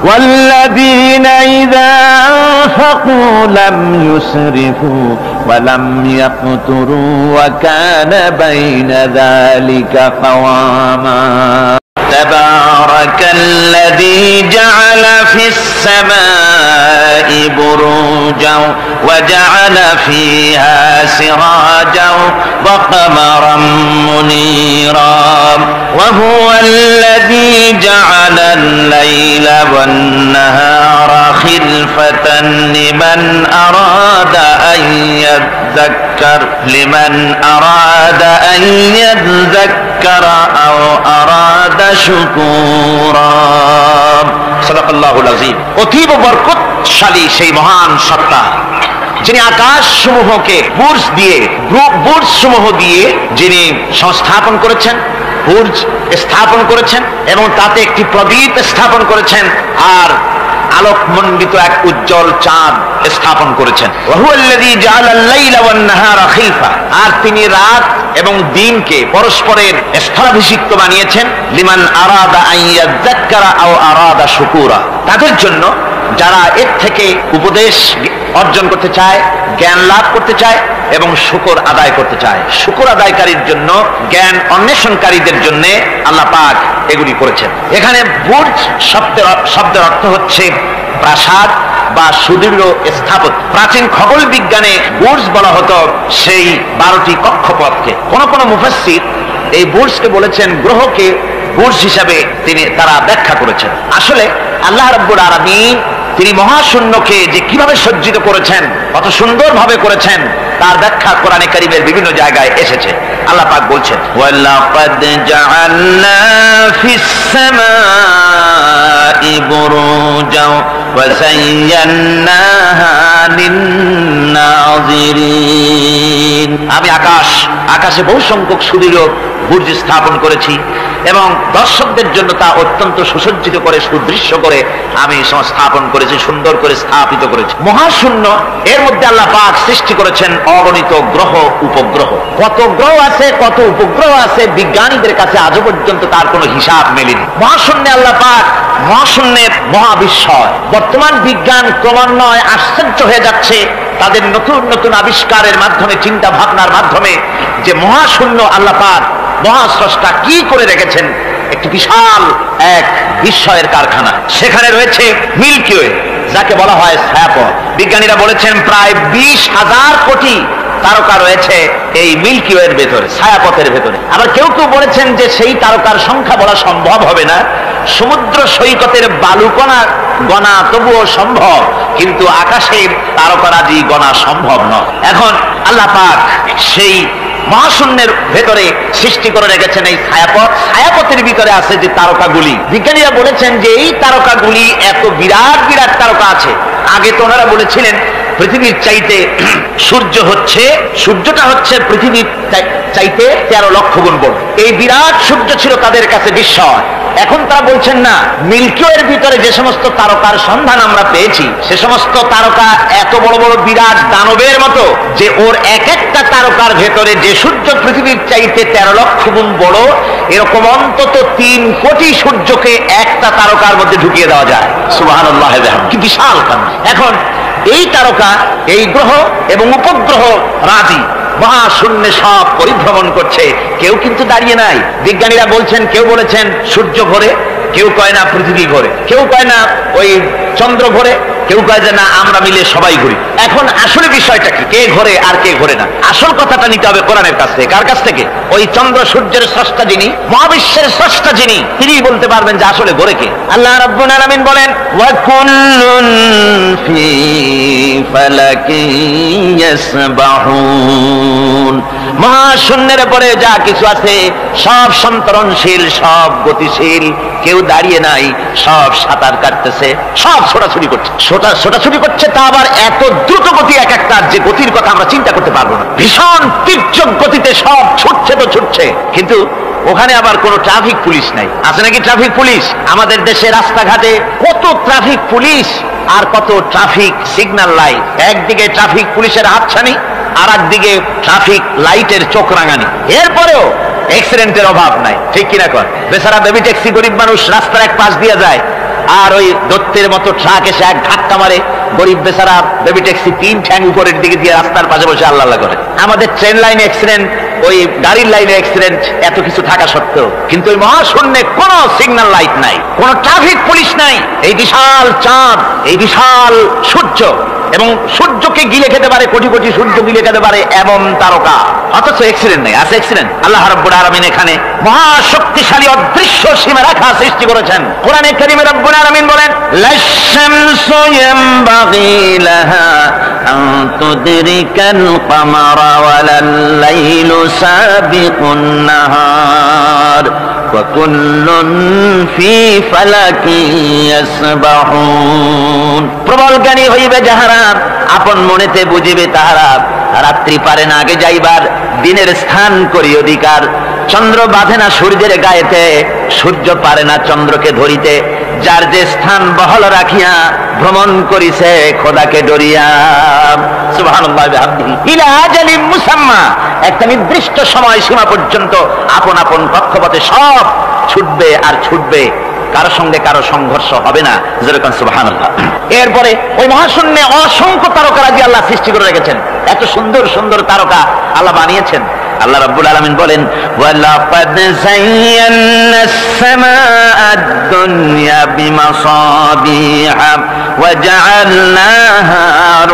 والذين إذا أنفقوا لم يسرفوا ولم يقتروا وكان بين ذلك قواما تبارك الذي جعل في السماء بروجا وجعل فيها سراجا وقمرا منيرا وهو الذي جعل الليل والنهار خلفة لمن أراد أن يذكر أو أراد شكورا صدق الله العظيم। অতীব বরকতশালী সেই মহান সত্তা যিনি আকাশ সমূহকে বুর্জ সমূহ দিয়ে যিনি সংস্থাপন করেছেন, বুর্জ স্থাপন করেছেন এবং তাতে একটি প্রদীপ স্থাপন করেছেন আর আলোকমণ্ডিত এক উজ্জ্বল চাঁদ স্থাপন করেছেন। আর তিনি রাত এবং দিনকে পরস্পরের স্থলাভিষিক্ত বানিয়েছেন লিমান আরাদা আন ইয়াযাক্কারা আও আরাদা শুকুরা, তাদের জন্য যারা এর থেকে উপদেশ অর্জন করতে চায়, জ্ঞান লাভ করতে চায় এবং শুকর আদায় করতে চায়। শুকর আদায়কারীর জন্য, জ্ঞান অন্বেষণকারীদের জন্য আল্লাহ পাক এগুলি করেছেন। এখানে বুর্জ শব্দের অর্থ হচ্ছে প্রাসাদ বা সুদৃঢ় স্থাপত্য। প্রাচীন খগোল বিজ্ঞানে বুর্জ বলা হতো সেই 12টি কক্ষপথকে। কোন কোন মুফাসসির এই বুর্জকে বলেছেন গ্রহকে বুর্জ হিসাবে তারা ব্যাখ্যা করেছেন। আসলে আল্লাহ রাব্বুল আলামিন তিনি মহাশূন্যকে যে কিভাবে সজ্জিত করেছেন, কত সুন্দরভাবে করেছেন, তার ব্যাখ্যা কোরআনে কারীমের বিভিন্ন জায়গায় এসেছে। আল্লাহ পাক বলছেন ওয়ালাকাদ জাআলনা ফিস সামাই বুরুজা ওয়া যায়্যানাহা লিন-নাযিরিন। আমি আকাশে বহু সংখ্যক সুদৃঢ় বুর্জ স্থাপন করেছি এবং দর্শকদের জন্য তা অত্যন্ত সুসজ্জিত করে, সুদৃশ্য করে আমি স্থাপন করেছি, সুন্দর করে স্থাপিত করেছি। মহাশূন্য এর মধ্যে আল্লাহ পাক সৃষ্টি করেছেন অগণিত গ্রহ উপগ্রহ। কত গ্রহ আছে, কত উপগ্রহ আছে, বিজ্ঞানীদের কাছে আজও পর্যন্ত তার কোনো হিসাব মেলেনি। মহাশূন্যে আল্লাহ পাক, মহাশূন্যের মহাবিস্ময়। বর্তমান বিজ্ঞান ক্রমান্বয়ে আশ্চর্য হয়ে যাচ্ছে তাদের নতুন নতুন আবিষ্কারের মাধ্যমে, চিন্তা ভাবনার মাধ্যমে, যে মহাশূন্য আল্লাহ পাক মহাস্রষ্টা কি করে রেখেছেন একটি বিশাল এক বিস্ময়ের কারখানা। সেখানে রয়েছে মিল্কি ওয়ে, যাকে বলা হয় ছায়াপথ। বিজ্ঞানীরা বলেছেন প্রায় 20,000 কোটি তারকা রয়েছে এই মিল্কি ওয়ের ভেতরে, ছায়াপথের ভেতরে। আবার কেউ কেউ বলেছেন যে সেই তারকার সংখ্যা বলা সম্ভব হবে না, সমুদ্র সৈকতের বালুকণা গণা তবুও সম্ভব, কিন্তু আকাশের তারকারাজি গণা সম্ভব নয়। এখন আল্লাহ পাক সেই মহাশূন্যের ভেতরে সৃষ্টি করে রেখেছেন এই ছায়াপথ। ছায়াপথের ভিতরে আছে যে তারকাগুলি, বিজ্ঞানীরা বলেছেন যে এই তারকাগুলি এত বিরাট বিরাট তারকা আছে। আগে তো ওনারা বলেছিলেন পৃথিবীর চাইতে সূর্যটা হচ্ছে পৃথিবীর চাইতে 13 লক্ষ গুণ বড়। এই বিরাট সূর্য ছিল তাদের কাছে বিস্ময়। এখন তারা বলছেন না, মিল্কি ওয়ের ভিতরে যে সমস্ত তারকার সন্ধান আমরা পেয়েছি, সে সমস্ত তারকা এত বড় বড় বিরাট দানবের মতো যে ওর এক একটা তারকার ভেতরে যে সূর্য পৃথিবীর চাইতে 13 লক্ষ গুণ বড়, এরকম অন্তত 3 কোটি সূর্যকে একটা তারকার মধ্যে ঢুকিয়ে দেওয়া যায়। সুবহানাল্লাহ, কি বিশাল কাণ্ড। এখন এই তারকা, এই গ্রহ এবং উপগ্রহ রাজি মহাশূন্যে সব পরিভ্রমণ করছে, কেউ কিন্তু দাঁড়িয়ে নাই। বিজ্ঞানীরা বলছেন, কেউ বলেছেন সূর্য ঘোরে, কেউ কয় না পৃথিবী ঘোরে, কেউ কয় না ওই চন্দ্র ঘোরে, কেউ কয় যে না আমরা মিলে সবাই ঘুরি। এখন আসলে বিষয়টা কি, কে ঘোরে আর কে ঘোরে না? আসল কথাটা নিতে হবে কোরআনের কাছ থেকে। কার কাছ থেকে? ওই চন্দ্র সূর্যের স্রষ্টা যিনি, মহাবিশ্বের স্রষ্টা যিনি, তিনি বলতে পারবেন যে আসলে ঘোরে কে। আল্লাহ রাব্বুল আলামিন বলেন ওয়া কুল্লুন ফি ফালাকিন ইয়াসবাহুন। মহাশূন্যের পরে যা কিছু আছে সব সন্তরণশীল, সব গতিশীল, কেউ দাঁড়িয়ে নাই, সব সাঁতার কাটতেছে, সব ছোটাছুটি করছে। তা আবার এত দ্রুত গতি, এক একটা যে গতির কথা আমরা চিন্তা করতে পারবো না। ভীষণ তীব্র গতিতে সব ছুটছে তো ছুটছে, কিন্তু ওখানে আবার কোনো ট্রাফিক পুলিশ নাই। আছে নাকি ট্রাফিক পুলিশ? আমাদের দেশে রাস্তাঘাটে কত ট্রাফিক পুলিশ আর কত ট্রাফিক সিগন্যাল লাইট। একদিকে ট্রাফিক পুলিশের হাতছানি, আর একদিকে ট্রাফিক লাইটের চোখ রাঙানি। এরপরেও অ্যাক্সিডেন্টের অভাব নাই, ঠিক কিনা কর? বেচারা বেবি ট্যাক্সি, গরিব মানুষ রাস্তার এক পাশ দিয়ে যায়, আর ওই দত্তের মতো ট্রাক এসে এক ধাক্কা মারে, গরিব বেচারা বেবি ট্যাক্সি 3 ঠ্যাং উপরের দিকে দিয়ে রাস্তার পাশে বসে আল্লাহ আল্লাহ করে। আমাদের ট্রেন লাইনে অ্যাক্সিডেন্ট, ওই গাড়ির লাইনে অ্যাক্সিডেন্ট, এত কিছু থাকা সত্ত্বেও কিন্তু ওই মহাশূন্যে কোনো সিগন্যাল লাইট নাই, কোনো ট্রাফিক পুলিশ নাই। এই বিশাল চাঁদ, এই বিশাল সূর্য, এবং সূর্যকে গিলে খেতে পারে, কোটি কোটি সূর্য গিলে খেতে পারে এমন তারকা, অথচ অ্যাক্সিডেন্ট নেই। আছে অ্যাক্সিডেন্ট? আল্লাহ রাব্বুল আলামিন এখানে মহাশক্তিশালী অদৃশ্য সীমারেখা সৃষ্টি করেছেন। কোরআনে কারীমে রাব্বুল আলামিন বলেন, লাশ-শামসু ইয়ানবাগী লাহা আন তুদরিকাল কামারা ওয়ালাল লাইলু সাবিকুন নাহার ওয়া কুল্লুন ফি ফালাকিন ইয়াসবাহুন। প্রবল জ্ঞানী হইবে যাহারা, আপন মনেতে বুঝিবে তাহারা, রাত্রি পারে না আগে যাইবার, দিনের স্থান করি অধিকার। চন্দ্র বাঁধে না সূর্যের গায়েতে, সূর্য পারে না চন্দ্রকে ধরিতে, যার যে স্থান বহল রাখিয়া ভ্রমণ করিছে খোদাকে ডরিয়া। সুবহানাল্লাহ বিহামদিহি ইলা আজালিম মুসাম্মা, একটা নির্দিষ্ট সময় সীমা পর্যন্ত আপন আপন কক্ষপথে সব ছুটবে আর ছুটবে, কারো সঙ্গে কারো সংঘর্ষ হবে না। যেরকম সুবহানাল্লাহ। এরপরে ওই মহাশূন্যে অসংখ্য তারকারাজি আল্লাহ সৃষ্টি করে রেখেছেন। এত সুন্দর সুন্দর তারকা আল্লাহ বানিয়েছেন। আল্লাহ রাব্বুল আলামিন বলেন, ওয়ালাকাদ যায়্যানাস সামাআদ দুনিয়া বিমাসাবিহা ওয়া জাআলনাহা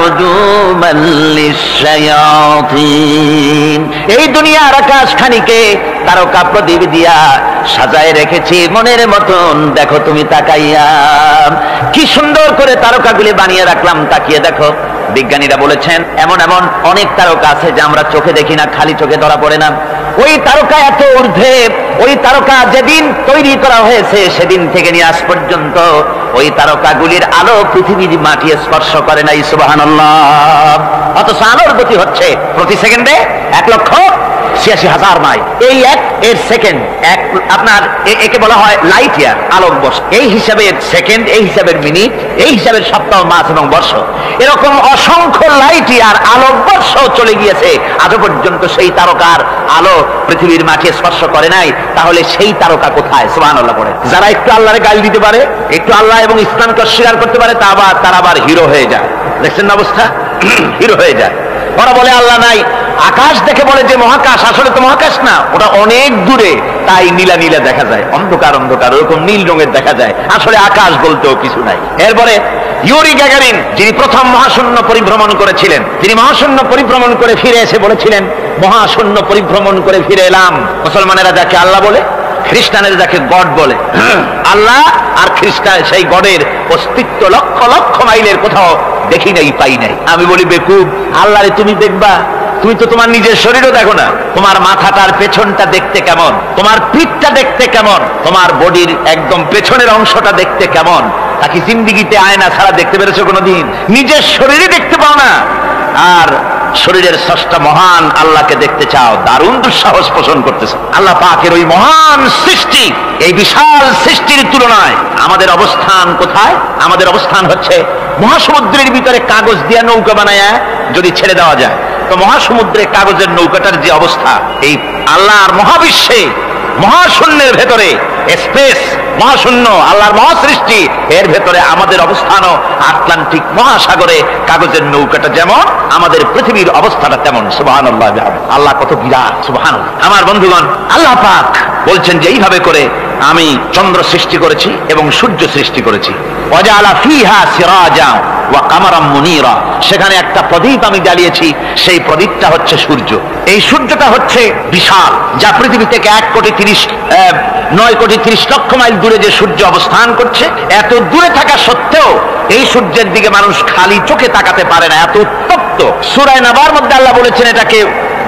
রুজুমান লিশ-শায়াতিন। এই দুনিয়ার আকাশখানিকে তারকা প্রদীপ দিয়া সাজায় রেখেছি মনের মতন, দেখো তুমি তাকাইয়া কি সুন্দর করে তারকাগুলি বানিয়ে রাখলাম, তাকিয়ে দেখো। বিজ্ঞানীরা বলেছেন এমন এমন অনেক তারকা আছে যা আমরা চোখে দেখি না, খালি চোখে ধরা পড়ে না। ওই তারকা এত ঊর্ধ্বে, ওই তারকা যেদিন তৈরি করা হয়েছে সেদিন থেকে নিয়ে আজ পর্যন্ত ওই তারকাগুলির আলো পৃথিবীর মাটি স্পর্শ করে নাই। সুবহানাল্লাহ। অথচ আলোর গতি হচ্ছে প্রতি সেকেন্ডে 1,86,000 মাইল। এই এর সেকেন্ড এক, আপনার একে বলা হয় লাইট ইয়ার, আলোক বর্ষ। এই হিসাবে সেকেন্ড, এই হিসাবে মিনিট, এই হিসাবে সপ্তাহ, মাস এবং বর্ষ। এরকম অসংখ্য লাইট ইয়ার, আলোক বর্ষ চলে গিয়েছে, আজও পর্যন্ত সেই তারকার আলো পৃথিবীর মাটি স্পর্শ করে নাই। তাহলে সেই তারকা কোথায়? সুবহানাল্লাহ পড়ে। যারা একটু আল্লাহরে গাল দিতে পারে, একটু আল্লাহ এবং ইসলামকে অস্বীকার করতে পারে, তারা আবার হিরো হয়ে যায়। দেখছেন না অবস্থা? হিরো হয়ে যায়। ওরা বলে আল্লাহ নাই, আকাশ দেখে বলে যে মহাকাশ, আসলে তো মহাকাশ না, ওটা অনেক দূরে, তাই নীলা নীলা দেখা যায়, অন্ধকার অন্ধকার ওরকম নীল রঙের দেখা যায়, আসলে আকাশ বলতেও কিছু নাই। এরপরে ইউরি গ্যাগারিন, যিনি প্রথম মহাশূন্য পরিভ্রমণ করেছিলেন, তিনি মহাশূন্য পরিভ্রমণ করে ফিরে এসে বলেছিলেন, মহাশূন্য পরিভ্রমণ করে ফিরে এলাম। মুসলমানেরা যাকে আল্লাহ বলে, খ্রিস্টানেরা যাকে গড বলে, আল্লাহ আর খ্রিস্টান সেই গডের অস্তিত্ব লক্ষ লক্ষ মাইলের কোথাও দেখি নাই, পাই নাই। আমি বলি বেকুব, আল্লাহরে তুমি দেখবা, তুমি তো তোমার নিজের শরীরও দেখো না। তোমার মাথাটার পেছনটা দেখতে কেমন, তোমার পিঠটা দেখতে কেমন, তোমার বডির একদম পেছনের অংশটা দেখতে কেমন, তা কি জিন্দিগিতে আয়না ছাড়া দেখতে পেরেছো কোনোদিন? নিজের শরীরে দেখতে পাও না, আর শরীরের স্রষ্টা মহান আল্লাহকে দেখতে চাও, দারুণ দুঃসাহস পোষণ করতেছে। আল্লাহ পাকের ওই মহান সৃষ্টি, এই বিশাল সৃষ্টির তুলনায় আমাদের অবস্থান কোথায়? আমাদের অবস্থান হচ্ছে মহাসমুদ্রের ভিতরে কাগজ দিয়ে নৌকা বানায় যদি ছেড়ে দেওয়া যায়, তো মহাসমুদ্রে কাগজের নৌকাটার যে অবস্থা, এই আল্লাহর মহাবিশ্বে মহাশূন্যের ভেতরে স্পেস, মহাশূন্য আল্লাহর মহাসৃষ্টি, এর ভেতরে আমাদের অবস্থানও আটলান্টিক মহাসাগরে কাগজের নৌকাটা যেমন, আমাদের পৃথিবীর অবস্থাটা তেমন। সুবহানাল্লাহ। আল্লাহ কত বিরাট! সুবহানাল্লাহ। আমার বন্ধুগণ, আল্লাহ পাক বলছেন যে এইভাবে করে আমি চন্দ্র সৃষ্টি করেছি এবং সূর্য সৃষ্টি করেছি। ওয়াজাআলা ফিহা সিরাজা ওয়া কামারাম মুনীরা, সেখানে একটা প্রদীপ আমি জ্বালিয়েছি, সেই প্রদীপটা হচ্ছে সূর্য। এই সূর্যটা হচ্ছে বিশাল, যা পৃথিবী থেকে 9,30,00,000 মাইল দূরে যে সূর্য অবস্থান করছে, এত দূরে থাকা সত্ত্বেও এই সূর্যের দিকে মানুষ খালি চোখে তাকাতে পারে না, এত উত্তপ্ত। সূরা নাবার মধ্যে আল্লাহ বলেছেন এটাকে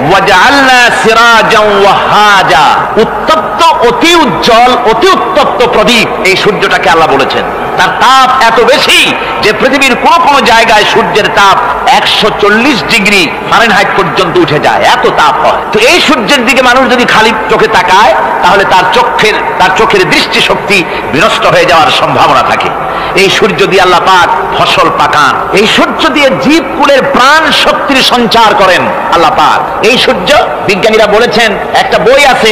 ওয়াজআলনা সিরাজাও ওয়াহাজা, উত্তপ্ত, অতি উজ্জ্বল, অতি উত্তপ্ত প্রদীপ এই সূর্যটাকে আল্লাহ বলেছেন। তার তাপ এত বেশি যে পৃথিবীর কোন কোন জায়গায় সূর্যের তাপ 140 ডিগ্রি ফারেনহাইট পর্যন্ত উঠে যায়, এত তাপ হয়। তো এই সূর্যের দিকে মানুষ যদি খালি চোখে তাকায়, তাহলে তার চোখের দৃষ্টিশক্তি বিনষ্ট হয়ে যাওয়ার সম্ভাবনা থাকে। এই সূর্য দিয়ে আল্লাহ পাক ফসল পাকান, এই সূর্য দিয়ে জীবকুলের প্রাণ শক্তির সঞ্চার করেন আল্লাহ পাক। এই সূর্য, বিজ্ঞানীরা বলেছেন, একটা বই আছে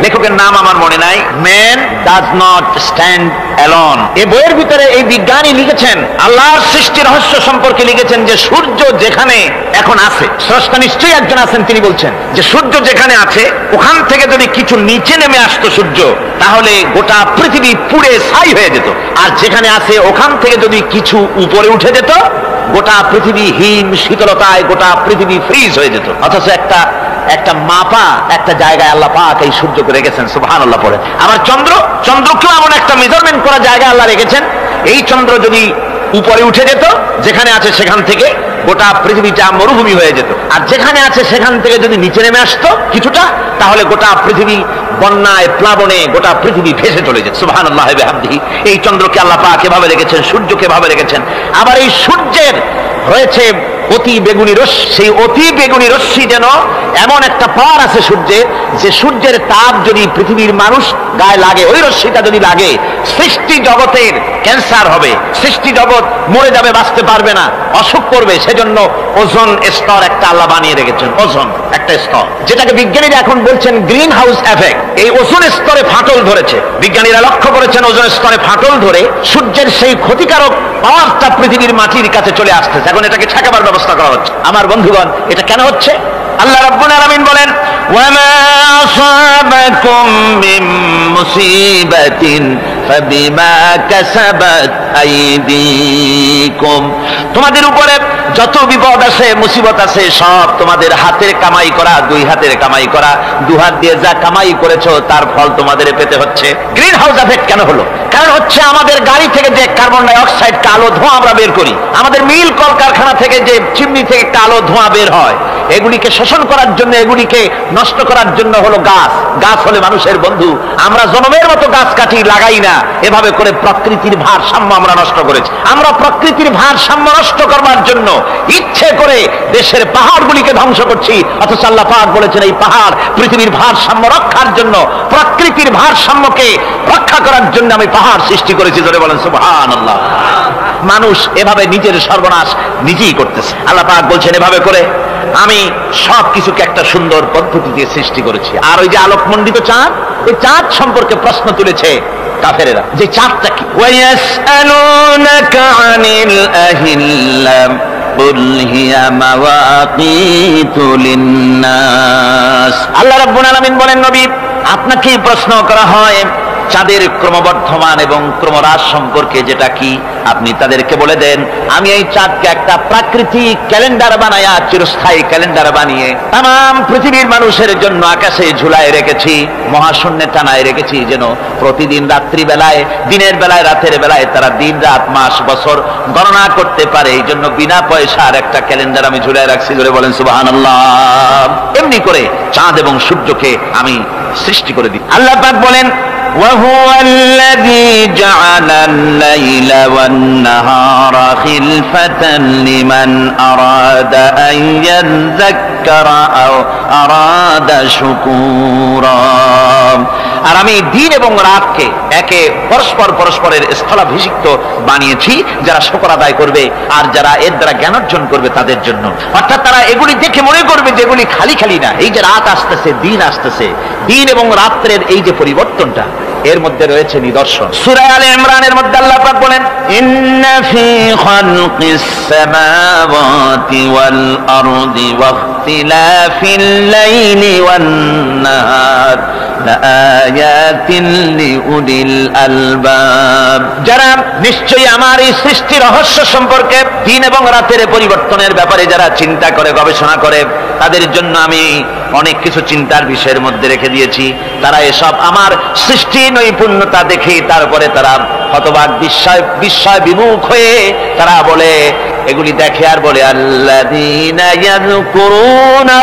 লেখকের নাম আমার মনে নাই, man does not stand alone. এই বইয়ের ভিতরে এই বিজ্ঞানী লিখেছেন, আল্লাহর সৃষ্টি রহস্য সম্পর্কে লিখেছেন যে সূর্য যেখানে এখন আছে, স্রষ্টা নিশ্চয়ই একজন আছেন, তিনি বলছেন যে সূর্য যেখানে আছে ওখান থেকে যদি কিছু নিচে নেমে আসতো সূর্য, তাহলে গোটা পৃথিবী পুড়ে ছাই হয়ে যেত। আর যেখানে আছে ওখান থেকে যদি কিছু উপরে উঠে যেত, গোটা পৃথিবী হিম শীতলতায় গোটা পৃথিবী ফ্রিজ হয়ে যেত। অথচ একটা মাপা একটা জায়গায় আল্লাহ পাক এই সূর্যকে রেখেছেন, সুবহানাল্লাহ পড়ে। আবার চন্দ্রকেও এমন একটা মেজারমেন্ট করা জায়গায় আল্লাহ রেখেছেন, এই চন্দ্র যদি উপরে উঠে যেত যেখানে আছে সেখান থেকে গোটা পৃথিবীটা মরুভূমি হয়ে যেত। আর যেখানে আছে সেখান থেকে যদি নিচে নেমে আসতো কিছুটা, তাহলে গোটা পৃথিবী বন্যায় প্লাবনে গোটা পৃথিবী ভেসে চলে যেত। সুবহানাল্লাহ ওয়া বিহামদিহি। এই চন্দ্রকে আল্লাহ পাক এভাবে রেখেছেন, সূর্যকে এভাবে রেখেছেন। আবার এই সূর্যের রয়েছে অতি বেগুনি রশ্মি, সেই অতি বেগুনি রশ্মি যেন এমন একটা পাওয়ার আছে সূর্যের, যে সূর্যের তাপ যদি পৃথিবীর মানুষ গায়ে লাগে, ওই রশ্মিটা যদি লাগে, সৃষ্টি জগতের ক্যান্সার হবে, সৃষ্টি জগৎ মরে যাবে, বাঁচতে পারবে না, অসুখ করবে। সেজন্য ওজোন স্তর একটা আল্লাহ বানিয়ে রেখেছেন, ওজোন একটা স্তর, যেটাকে বিজ্ঞানীরা এখন বলছেন গ্রিন হাউস এফেক্ট। এই ওজোন স্তরে ফাটল ধরেছে, বিজ্ঞানীরা লক্ষ্য করেছেন ওজোন স্তরে ফাটল ধরে সূর্যের সেই ক্ষতিকারক পাওয়ারটা পৃথিবীর মাটির কাছে চলে আসতেছে। এখন এটাকে ঠেকাবার ব্যবস্থা করা হচ্ছে। আমার বন্ধুগণ, এটা কেন হচ্ছে? আল্লাহ রাব্বুল আলামিন বলেন, ওয়ামা আসাবাকুম মিন মুসিবাতিন ফাবিমা কাসাবাত আইদিকুম। তোমাদের উপরে যত বিপদ আছে, মুসিবত আছে, সব তোমাদের হাতের কামাই করা, দুই হাতের কামাই করা, দু হাত দিয়ে যা কামাই করেছো তার ফল তোমাদের পেতে হচ্ছে। গ্রিন হাউস এফেক্ট কেন হলো? কারণ হচ্ছে আমাদের গাড়ি থেকে যে কার্বন ডাই অক্সাইড, কালো ধোঁয়া আমরা বের করি, আমাদের মিল কলকারখানা থেকে যে চিমনি থেকে কালো ধোঁয়া বের হয়, এগুলিকে শোষণ করার জন্য, এগুলিকে নষ্ট করার জন্য হলো গাছ। গাছ হলে মানুষের বন্ধু। আমরা জনমের মতো গাছ কাটি, লাগাই না। এভাবে করে প্রকৃতির ভারসাম্য আমরা নষ্ট করেছি। আমরা প্রকৃতির ভারসাম্য নষ্ট করবার জন্য ইচ্ছে করে দেশের পাহাড়গুলিকে ধ্বংস করছি। অথচ আল্লাহ পাক বলেছেন, এই পাহাড় পৃথিবীর ভারসাম্য রক্ষার জন্য, প্রকৃতির ভারসাম্যকে রক্ষা করার জন্য আমি পাহাড় সৃষ্টি করেছি। ধরে বলেন সুবহানাল্লাহ। মানুষ এভাবে নিজের সর্বনাশ নিজেই করতেছে। আল্লাহ পাক বলছেন, এভাবে করে আমি সবকিছুকে একটা সুন্দর পদ্ধতি দিয়ে সৃষ্টি করেছি। আর ওই যে আলোকমণ্ডিত চাঁদ, এই চাঁদ সম্পর্কে প্রশ্ন তুলেছে কাফেরেরা, যে চাঁদটা কি? ওয়ায়াসআলুনাকা আনিল আহিল্লাম কুল হিয়া মাওয়াকিতু লিন্নাস। আল্লাহ রাব্বুল আলামিন বলেন, নবী আপনাকে প্রশ্ন করা হয় চাঁদের ক্রমবর্ধমান এবং ক্রমহ্রাস সম্পর্কে, যেটা কি আপনি তাদেরকে বলে দেন। আমি এই চাঁদকে একটা প্রাকৃতিক ক্যালেন্ডার বানায়া, চিরস্থায়ী ক্যালেন্ডার বানিয়ে তাম পৃথিবীর মানুষের জন্য আকাশে ঝুলায় রেখেছি, মহাশূন্যে টানায় রেখেছি, যেন প্রতিদিন রাত্রি বেলায়, দিনের বেলায়, রাতের বেলায় তারা দিন রাত মাস বছর গণনা করতে পারে। এই জন্য বিনা পয়সার একটা ক্যালেন্ডার আমি ঝুলায় রাখছি। ধরে বলেন সুবহানাল্লাহ। এমনি করে চাঁদ এবং সূর্যকে আমি সৃষ্টি করে দিই। আল্লাহ পাক বলেন, وهو الذي جعل الليل والنهار خلفة لمن أراد أن يذكر أو أراد شكورا। আর আমি দিন এবং রাতকে একে পরস্পরের স্থলাভিষিক্ত বানিয়েছি, যারা শুকর আদায় করবে আর যারা এর দ্বারা জ্ঞান অর্জন করবে তাদের জন্য। অর্থাৎ তারা এগুলি দেখে মনে করবে যে এগুলি খালি খালি না। এই যে রাত আসতেছে, দিন আসতেছে, দিন এবং রাত্রের এই যে পরিবর্তনটা, এর মধ্যে রয়েছে নিদর্শন। সূরা আলে ইমরানের মধ্যে আল্লাহ পাক বলেন, ইন্না ফি খালকিস সামাওয়াতি ওয়াল আরদি ওয়াখতিলাফিল লাইলি ওয়ান নাহার লাআয়াতিন লিউলিল আলবাব। যারা নিশ্চয়ই আমার এই সৃষ্টি রহস্য সম্পর্কে, দিন এবং রাতের পরিবর্তনের ব্যাপারে যারা চিন্তা করে, গবেষণা করে, তাদের জন্য আমি অনেক কিছু চিন্তার বিষয়ের মধ্যে রেখে দিয়েছি। তারা এসব আমার সৃষ্টি নৈপুণ্যতা দেখে তারপরে তারা হতবাক, বিস্ময় বিমুখ হয়ে তারা বলে, এগুলি দেখে আর বলে, আল্লাযীনা ইয়াযকুরুনাল্লাহা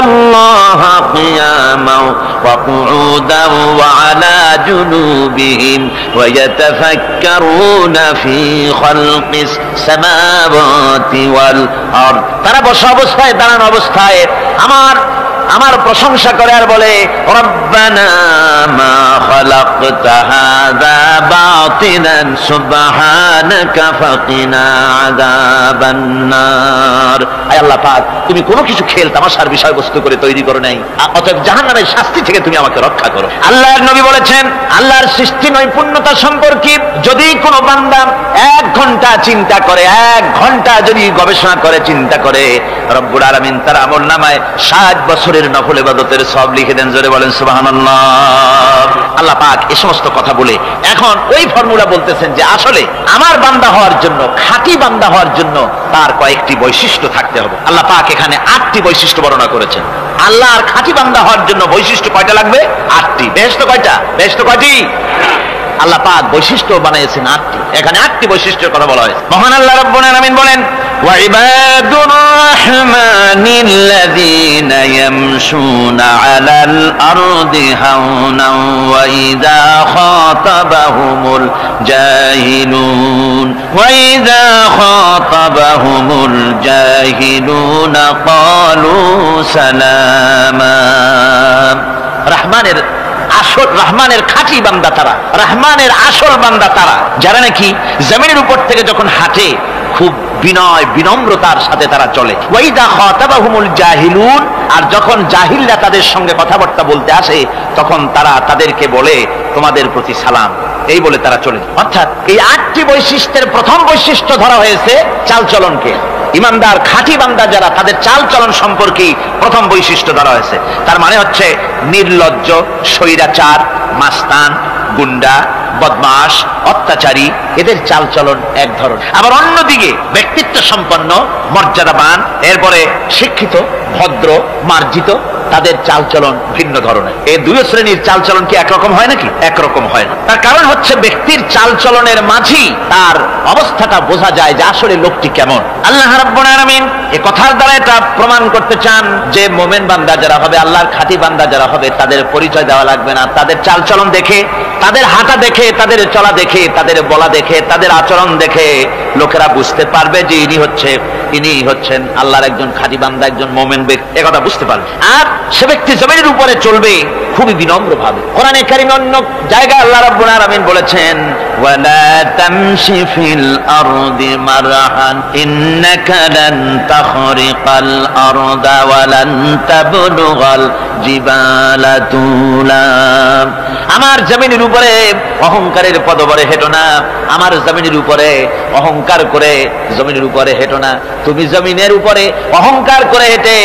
কিয়ামান ওয়া কুউদান ওয়া আলা জুনুবিহিম ওয়া ইয়াতাফাক্কারুনা ফি খালকিস সামাওয়াতি ওয়াল আরদ। তারা বসা অবস্থায়, দাঁড়ানো অবস্থায় আমার আমার প্রশংসা করে আর বলে রব্বানা মা খালাকতা হাযা বাতিলান সুবহানাকা ফাকিনা আযাবান নার। আয় আল্লাহ পাক, তুমি কোনো কিছু খেল তামাশার বিষয়বস্তু করে তৈরি করো নাই, অতএব জাহান্নামের শাস্তি থেকে তুমি আমাকে রক্ষা করো। আল্লাহর নবী বলেছেন আল্লাহর সৃষ্টি নৈপুণ্যতা সম্পর্কে যদি কোনো বান্দা 1 ঘন্টা চিন্তা করে, 1 ঘন্টা যদি গবেষণা করে, চিন্তা করে, রব্বুল আলামিন তার আমলনামায় 60 বছরের নফল ইবাদতের সওয়াব লিখে দেন। জোরে বলেন সুবহানাল্লাহ। আল্লাহ পাক এই সমস্ত কথা বলে এখন ওই ফর্মুলা বলতেছেন যে আসলে আমার বান্দা হওয়ার জন্য, খাঁটি বান্দা হওয়ার জন্য তার কয়েকটি বৈশিষ্ট্য থাকতে হবে। আল্লাহ পাক এখানে 8টি বৈশিষ্ট্য বর্ণনা করেছেন। আল্লাহর খাঁটি বান্দা হওয়ার জন্য বৈশিষ্ট্য কয়টা লাগবে? 8টি। বেহেশত কয়টা? বেহেশত কয়টি? আল্লাহ পাক বৈশিষ্ট্য বানিয়েছেন 8টি। এখানে 8টি বৈশিষ্ট্যের কথা বলা হয়েছে। মহান আল্লাহ রাব্বুল আলামিন বলেন ওয়া ইবাদুর রাহমানিল্লাযীনা ইয়ামশুনা আলাল আরদি হাওনান ওয়া ইযা খাতাবাহুমুল জাহিলুন ক্বালু সালামা। রহমানের খাঁটি বান্দা তারা, রহমানের আসল বান্দা তারা যারা নাকি জমিনের উপর থেকে যখন হাঁটে খুব বিনয় বিনম্রতার সাথে তারা চলে। ওয়াইদা খাতাবাহুমুল জাহিলুন, আর যখন জাহিলরা তাদের সঙ্গে কথাবার্তা বলতে আসে তখন তারা তাদেরকে বলে তোমাদের প্রতি সালাম, এই বলে তারা চলে। অর্থাৎ এই 8টি বৈশিষ্ট্যের প্রথম বৈশিষ্ট্য ধরা হয়েছে চালচলনকে। ইমানদার খাঁটি বান্দা যারা, তাদের চাল চলন সম্পর্কে প্রথম বৈশিষ্ট্য ধরা হয়েছে। তার মানে হচ্ছে নির্লজ্জ, স্বৈরাচার, মাস্তান, গুন্ডা, বদমাশ, অত্যাচারী, এদের চাল চলন এক ধরন। আবার অন্যদিকে ব্যক্তিত্ব সম্পন্ন, মর্যাদাবান, এরপরে শিক্ষিত, ভদ্র, মার্জিত, তাদের চালচলন ভিন্ন ধরনের। এই দুই শ্রেণীর চালচলন কি একরকম হয় নাকি? একরকম হয় না। তার কারণ হচ্ছে ব্যক্তির চালচলনের মাঝেই তার অবস্থাটা বোঝা যায় যে আসলে লোকটি কেমন। আল্লাহ রাব্বুল আলামিন এই কথার দ্বারা এটা প্রমাণ করতে চান যে মোমেন বান্দা যারা হবে, আল্লাহর খাঁটি বান্দা যারা হবে, তাদের পরিচয় দেওয়া লাগবে না। তাদের চালচলন দেখে, তাদের হাঁটা দেখে, তাদের চলা দেখে, তাদের বলা দেখে, তাদের আচরণ দেখে লোকেরা বুঝতে পারবে যে ইনি হচ্ছেন আল্লাহর একজন খাঁটি বান্দা, একজন মোমেন ব্যক্তি, একথা বুঝতে পারবে। আর সে ব্যক্তি জমিনের উপরে চলবে খুবই বিনম্র ভাবে। কোরআনে কারীমে অন্য জায়গায় আল্লাহ রাব্বুল আলামিন বলেছেন ওয়ালা তামশি ফিল আরদি মারহান ইন্নাকা লান তাখরিকাল আরদা ওয়া লান তাবলুগাল জিবালা তুলা। আমার জমিনের উপরে অহংকারের পদবরে হেঁটো না, আমার জমিনের উপরে অহংকার করে জমিনের উপরে হেঁটো না। তুমি জমিনের উপরে অহংকার করে হেঁটে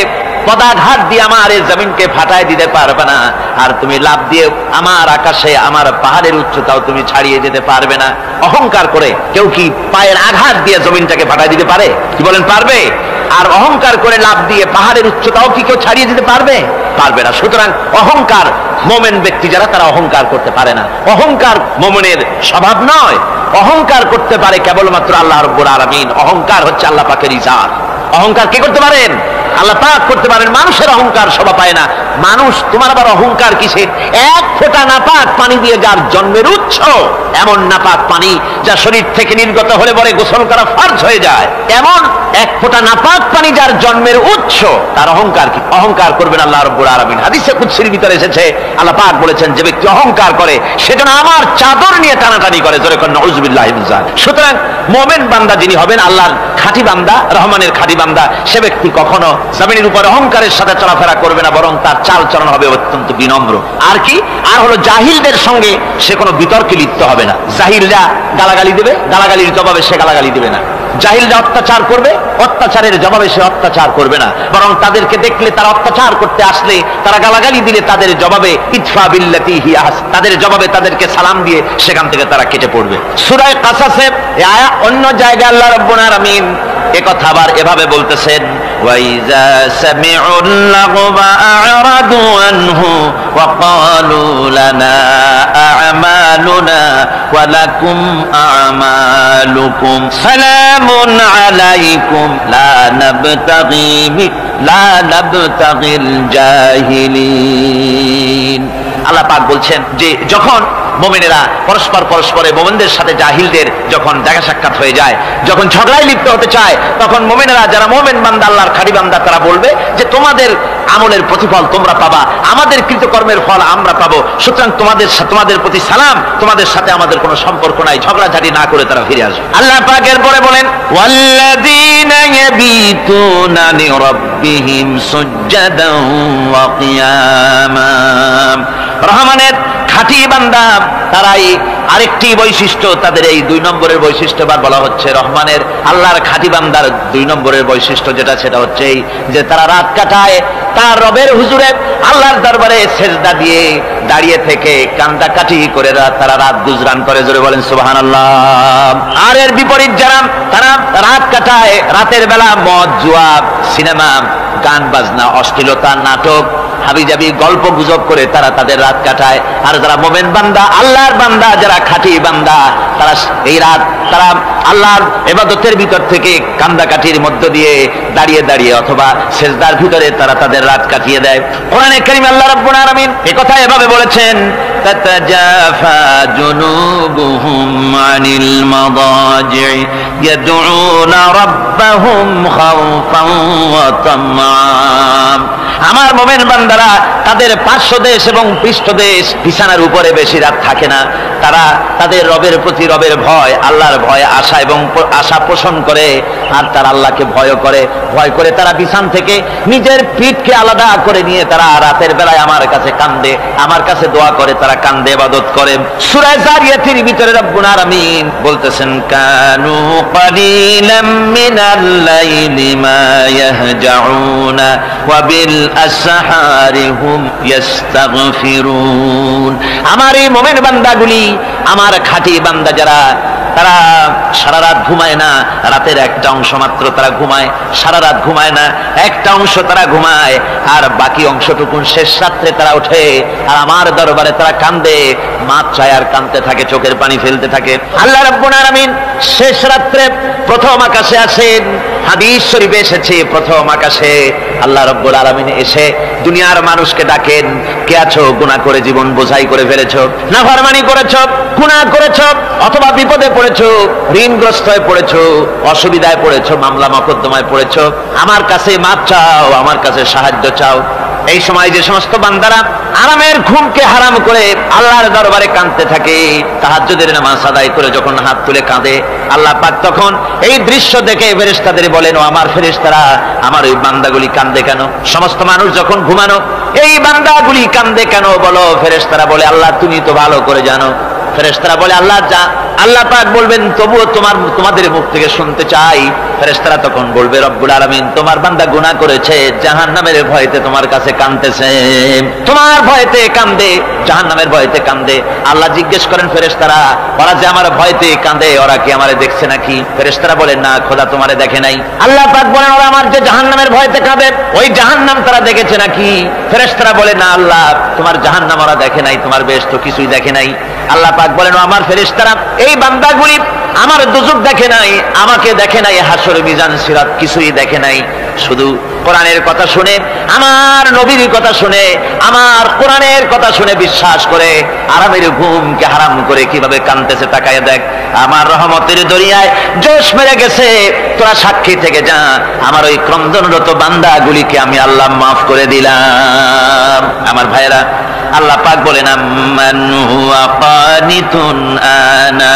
পদাঘাত দিয়ে আমার এই জমিনকে ফাটায় দিতে পারবে না, আর তুমি লাভ দিয়ে আমার আকাশে, আমার পাহাড়ের উচ্চতাও তুমি ছাড়িয়ে যেতে পারবে না। অহংকার করে কেউ কি পায়ের আঘাত দিয়ে জমিনটাকে ফাটায় দিতে পারে? কি বলেন, পারবে? আর অহংকার করে লাভ দিয়ে পাহাড়ের উচ্চতাও কি কেউ ছাড়িয়ে দিতে পারবে? পারবে না। সুতরাং অহংকার, মোমেন ব্যক্তি যারা, তারা অহংকার করতে পারে না। অহংকার মোমেনের স্বভাব নয়। অহংকার করতে পারে কেবলমাত্র আল্লাহ রাব্বুল আলামিন। অহংকার হচ্ছে আল্লাহ পাকের ইজাত। অহংকার কে করতে পারেন? আল্লাহ পাক করতে পারেন। মানুষের অহংকার শোভা পায় না। মানুষ, তোমার আবার অহংকার কিসের? 1 ফোঁটা নাপাক পানি দিয়ে যার জন্মের উৎস, এমন নাপাক পানি যা শরীর থেকে নির্গত হলে পরে গোসল করা ফরজ হয়ে যায়, এমন 1 ফোঁটা নাপাক পানি যার জন্মের উৎস, তার অহংকার কি? অহংকার করবেন আল্লাহ রাব্বুল আলামিন। হাদিসে কুদসির ভিতরে এসেছে, আল্লাহ পাক বলেছেন যে ব্যক্তি অহংকার করে সেজন্য আমার চাদর নিয়ে টানাটানি করে। জোরে কোন নাউযুবিল্লাহি মিন যালিক। সুতরাং মুমিন বান্দা যিনি হবেন, আল্লাহর খাঁটি বান্দা, রহমানের খাঁটি বান্দা, সে ব্যক্তি কখনো জমিনের উপর অহংকারের সাথে চলাফেরা করবে না, বরং তার চাল চলন হবে অত্যন্ত বিনম্র। আর কি? আর হলো জাহিলদের সঙ্গে সে কোনো বিতর্কে লিপ্ত হবে না। জাহিলরা গালাগালি দেবে, গালাগালির জবাবে সে গালাগালি দেবে না। জাহিলরা অত্যাচার করবে, অত্যাচারের জবাবে সে অত্যাচার করবে না, বরং তাদেরকে দেখলে, তারা অত্যাচার করতে আসলে, তারা গালাগালি দিলে তাদের জবাবে ইদফা বিল্লাতি হিয়া আহসান, তাদের জবাবে তাদেরকে সালাম দিয়ে সেখান থেকে তারা কেটে পড়বে। সূরা কাসাসে অন্য জায়গায় আল্লাহ রাব্বুল আলামিন একথা আবার এভাবে বলতেছেন ওয়াইজা সামিউল লাগবা আ'রাদু আনহু ওয়া ক্বালু লানা আ'মালুনা ওয়া লাকুম আ'মালুকুম সালামুন আলাইকুম লা নাবতাগিল জাহিলিন। আল্লাহ পাক বলছেন যে যখন মুমিনেরা পরস্পরে মুমিনদের সাথে জাহিলদের যখন দেখা সাক্ষাৎ হয়ে যায়, যখন ঝগড়ায় লিপ্ত হতে চায়, তখন মুমিনেরা যারা মুমিন বান্দা, আল্লাহর খাঁটি বান্দা, তারা বলবে যে তোমাদের আমলের প্রতিফল তোমরা পাবা, আমাদের কৃতকর্মের ফল আমরা পাবো, সুতরাং তোমাদের প্রতি সালাম, তোমাদের সাথে আমাদের কোনো সম্পর্ক নাই, ঝগড়াঝাটি না করে তারা ফিরে আসবে। আল্লাহ পাক এরপরে বলেন ওয়াল্লাযীনা ইয়াবিতুনা লিরাব্বিহিম সুজদান ওয়া কিয়ামা। রহমানের খাঁটি বান্দা তারাই আরেকটি বৈশিষ্ট্য, তাদের এই 2 নম্বরের বৈশিষ্ট্য বার বলা হচ্ছে রহমানের আল্লাহর খাঁটি বান্দার 2 নম্বরের বৈশিষ্ট্য যেটা, সেটা হচ্ছে এই যে তারা রাত কাটায় তার রবের হুজুরে আল্লাহর দরবারে সেজদা দিয়ে দাঁড়িয়ে থেকে কান্দাকাটি করে তারা রাত গুজরান করে। জোরে বলেন সুবহানাল্লাহ। আর এর বিপরীত যারা তারা রাত কাটায়, রাতের বেলা মদ, জুয়া, সিনেমা, গান বাজনা, অশ্লীলতা, নাটক, হাবিজাবি গল্প গুজব করে তারা তাদের রাত কাটায়। আর যারা মুমিন বান্দা, আল্লাহর বান্দা, যারা খাঁটি বান্দা, তারা এই রাত তারা আল্লাহর ইবাদতের ভিতর থেকে কান্দাকাটির মধ্য দিয়ে দাঁড়িয়ে দাঁড়িয়ে অথবা সেজদার ভিতরে তারা তাদের রাত কাটিয়ে দেয়। কোরআনে কারীমে আল্লাহ রাব্বুল আলামিন এই কথা এভাবে বলেছেন, তাতাজাফা জুনুবুহুম আনিল মাদাজি ইয়াদউনা রাব্বাহুম খাওফান ওয়া তামআন। আমার মুমিন বান্দারা তাদের পার্শ্বদেশ এবং পৃষ্ঠদেশ বিছানার উপরে বেশি রাত থাকে না, তারা তাদের রবের প্রতি রবের ভয়, আল্লাহর ভয়, আশা এবং আশা পোষণ করে, আর তারা আল্লাহকে ভয় করে তারা বিছান থেকে নিজের পিঠকে আলাদা করে নিয়ে তারা রাতের বেলায় আমার কাছে কান্দে, আমার কাছে দোয়া করে, তারা কান্দে, ইবাদত করে। সূরা যারিয়াতের ভিতরে রব্বুল আলামিন বলতেছেন, কানু কালিলাম মিনাল লাইলি মা ইয়াহজাউনা ওয়া বিল আসহারি হুম ইস্তাগফিরুন। আমার এই মুমিন বান্দাগুলি, আমার খাঁটি বান্দা যারা, তারা সারা রাত ঘুমায় না, রাতের একটা অংশ মাত্র তারা ঘুমায়, সারা রাত ঘুমায় না, একটা অংশ তারা ঘুমায়, আর বাকি অংশটুকু শেষ রাত্রে তারা ওঠে আর আমার দরবারে তারা কান্দে, মাছ চায় আর কাঁদতে থাকে, চোখের পানি ফেলতে থাকে। আল্লাহ রাব্বুল আলামিন শেষ রাত্রে প্রথম আকাশে আসেন, হাদিস শরীফে এসেছে, প্রথম আকাশে আল্লাহ রাব্বুল আলামিন এসে দুনিয়ার মানুষকে ডাকেন, কে আছো? গুনাহ করে জীবন বোঝাই করে ফেলেছো, নাফরমানি করেছো, গুনাহ করেছো, অথবা বিপদে পড়েছো, ঋণগ্রস্ত হয়ে পড়েছো, অসুবিধায় পড়েছো, মামলা মকদ্দমায় পড়েছো, আমার কাছে মাপ চাও, আমার কাছে সাহায্য চাও। এই সময় যে সমস্ত বান্দারা আরামের ঘুমকে হারাম করে আল্লাহর দরবারে কাঁদতে থাকে, তাহাজ্জুদের নামাজ আদায় করে যখন হাত তুলে কাঁদে, আল্লাহ পাক তখন এই দৃশ্য দেখে ফেরেশতাদের বলেন, ও আমার ফেরেশতারা, আমার ওই বান্দাগুলি কাঁদে কেন? সমস্ত মানুষ যখন ঘুমানো, এই বান্দাগুলি কাঁদে কেন বলো? ফেরেশতারা বলে, আল্লাহ তুমি তো ভালো করে জানো। ফেরেশতারা বলে, আল্লাহ পাক বলবেন, তবুও তোমাদের মুখ থেকে শুনতে চাই। ফেরেশতারা তখন বলবে, রব্বুল আলামিন তোমার বান্দা গুনাহ করেছে, জাহান্নামের ভয়তে তোমার কাছে কাঁদতেছে, তোমার ভয়তে কাঁদে, জাহান্নামের ভয়তে কাঁদে। আল্লাহ জিজ্ঞেস করেন, ফেরেশতারা, ওরা যে আমার ভয়তে কাঁদে, ওরা কি আমারে দেখছে নাকি? ফেরেশতারা বলেন, না খোদা তোমারে দেখে নাই। আল্লাহ পাক বলেন, ওরা আমার যে জাহান্নামের ভয়তে কাঁদে, ওই জাহান্নাম তারা দেখেছে নাকি? ফেরেশতারা বলে, না আল্লাহ, তোমার জাহান্নাম ওরা দেখে নাই, তোমার বেহেশত কিছুই দেখে নাই। আল্লাহ পাক বলেন, আমার ফেরেশতারা, এই বান্দাগুলি আমার দুজক দেখে নাই, আমাকে দেখে নাই, হাসর মিজান সিরাত কিছুই দেখে নাই, শুধু কোরআনের কথা শুনে, আমার নবীর কথা শুনে, আমার কোরআনের কথা শুনে বিশ্বাস করে আরামের ঘুমকে হারাম করে কিভাবে কাঁদতেছে তাকায় দেখ। আমার রহমতের দরিয়ায় জোশ মেরে গেছে, তোরা সাক্ষী থেকে যা, আমার ওই ক্রন্দনরত বান্দাগুলিকে আমি আল্লাহ মাফ করে দিলাম। আমার ভাইয়েরা, আল্লাহ পাক বলেন, আম্মান হুয়া কানিতুন আনা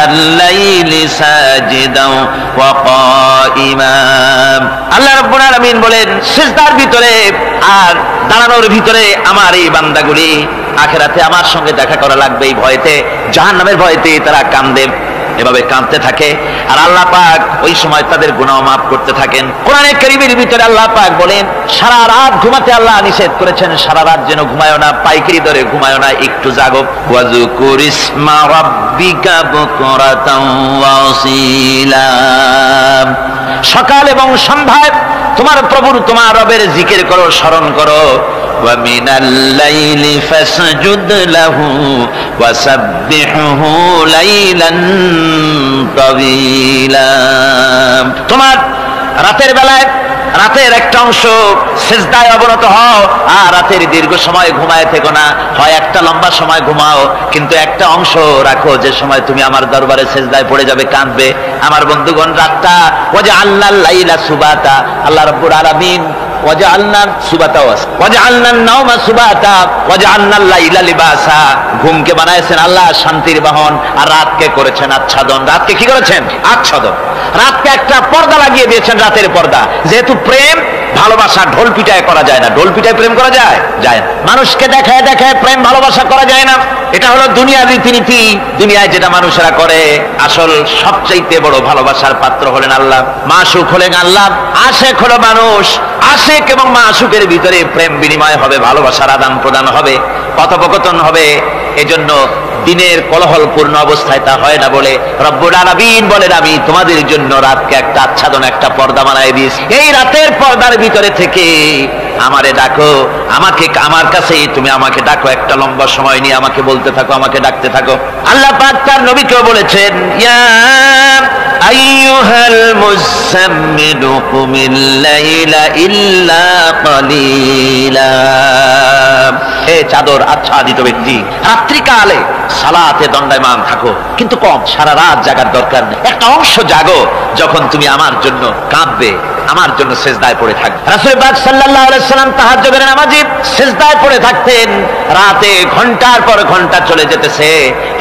আল-লাইলি সাজিদাও ওয়া কাইমা। আল্লাহ রাব্বুল আলামিন বলেন, সিজদার ভিতরে আর দাঁড়ানোর ভিতরে আমার এই বান্দাগুলি আখিরাতে আমার সঙ্গে দেখা করা লাগবে এই ভয়তে, জাহান্নামের ভয়তে তারা কাঁদে, এভাবে কাঁদতে থাকে। আর আল্লাহ পাক ওই সময় তাদের গুনাহ মাফ করতে থাকেন। কোরআনে কারীমের ভিতরে আল্লাহ পাক বলেন, সারা রাত ঘুমাতে আল্লাহ নিষেধ করেছেন, সারা রাত যেন ঘুমায়ো না, পাইকারি দরে ঘুমায়ো না, একটু জাগো। ওয়াজকুর ইসমা রাব্বিকা বুকরাতাও ওয়া আসীলা। সকাল এবং সন্ধ্যায় তোমার প্রভুর, তোমার রবের জিকির করো, স্মরণ করো। ওয়া মিনাল লাইলি ফাসজুদ লাহু ওয়া সাব্বিহহু লাইলান তাওয়িলা। তোমার রাতের বেলায় রাতের একটা অংশ সিজদায় অবনত হও, আর রাতের দীর্ঘ সময় ঘুমায় থেকো না, হয় একটা লম্বা সময় ঘুমাও, কিন্তু একটা অংশ রাখো যে সময় তুমি আমার দরবারে সিজদায় পড়ে যাবে, কাঁদবে। আমার বন্ধুগণ, রাতটা ওয়াজআলনাল লাইলা সুবাতা, আল্লাহ রাব্বুল আলামিন ওয়াজআলনা সুবাতা ওয়াজআলনান নাওমা সুবাতা ওয়াজআলনাল লাইলা লিবাসা, ঘুমকে বানাইছেন আল্লাহ শান্তির বাহন, আর রাতকে করেছেন আচ্ছাদন। রাতকে কি করেছেন? আচ্ছাদন। রাতকে একটা পর্দা লাগিয়ে দিয়েছেন, রাতের পর্দা। যেহেতু প্রেম ভালোবাসা ঢোল পিটায় করা যায় না। ঢোল পিটায় প্রেম করা যায়? যায় না। মানুষকে দেখায় দেখায় প্রেম ভালোবাসা করা যায় না। এটা হলো দুনিয়ার রীতিনীতি। দুনিয়ায় যেটা মানুষেরা করে, আসল সবচাইতে বড় ভালোবাসার পাত্র হলেন আল্লাহ, মাসুক হলেন আল্লাহ, আশেক হলো মানুষ। আশেক এবং মাসুকের ভিতরে প্রেম বিনিময় হবে, ভালোবাসার আদান প্রদান হবে, কথোপকথন হবে। এজন্য দিনের কোলাহলপূর্ণ অবস্থায় তা হয় না বলে রব্বুল আলামিন বলেন, আমি তোমাদের জন্য রাতকে একটা আচ্ছাদন, একটা পর্দা বানায় দিয়েছি। এই রাতের পর্দার ভিতরে থেকে আমারে ডাকো, আমাকে আমার কাছে তুমি আমাকে ডাকো, একটা লম্বা সময় নিয়ে আমাকে বলতে থাকো, আমাকে ডাকতে থাকো। আল্লাহ পাক তার নবীকেও বলেছেন, ইয়া আইয়ুহাল মুযাম্মিলু কুমিল লাইলা ইল্লা কালিলা, হে চাদর আচ্ছাদিত ব্যক্তি, রাত্রিকালে সালাতে দণ্ডায়মান থাকো, কিন্তু কম, সারা রাত জাগার দরকার নেই। একটা অংশ জাগো, যখন তুমি আমার জন্য কাঁদবে, আমার জন্য সিজদায় পড়ে থাকবে। রাসূল পাক সাল্লাল্লাহু আলাইহি সাল্লাম তাহাজ্জুদের নামাজে সিজদায় পড়ে থাকতেন, রাতে ঘন্টার পর ঘন্টা চলে যেতেছে।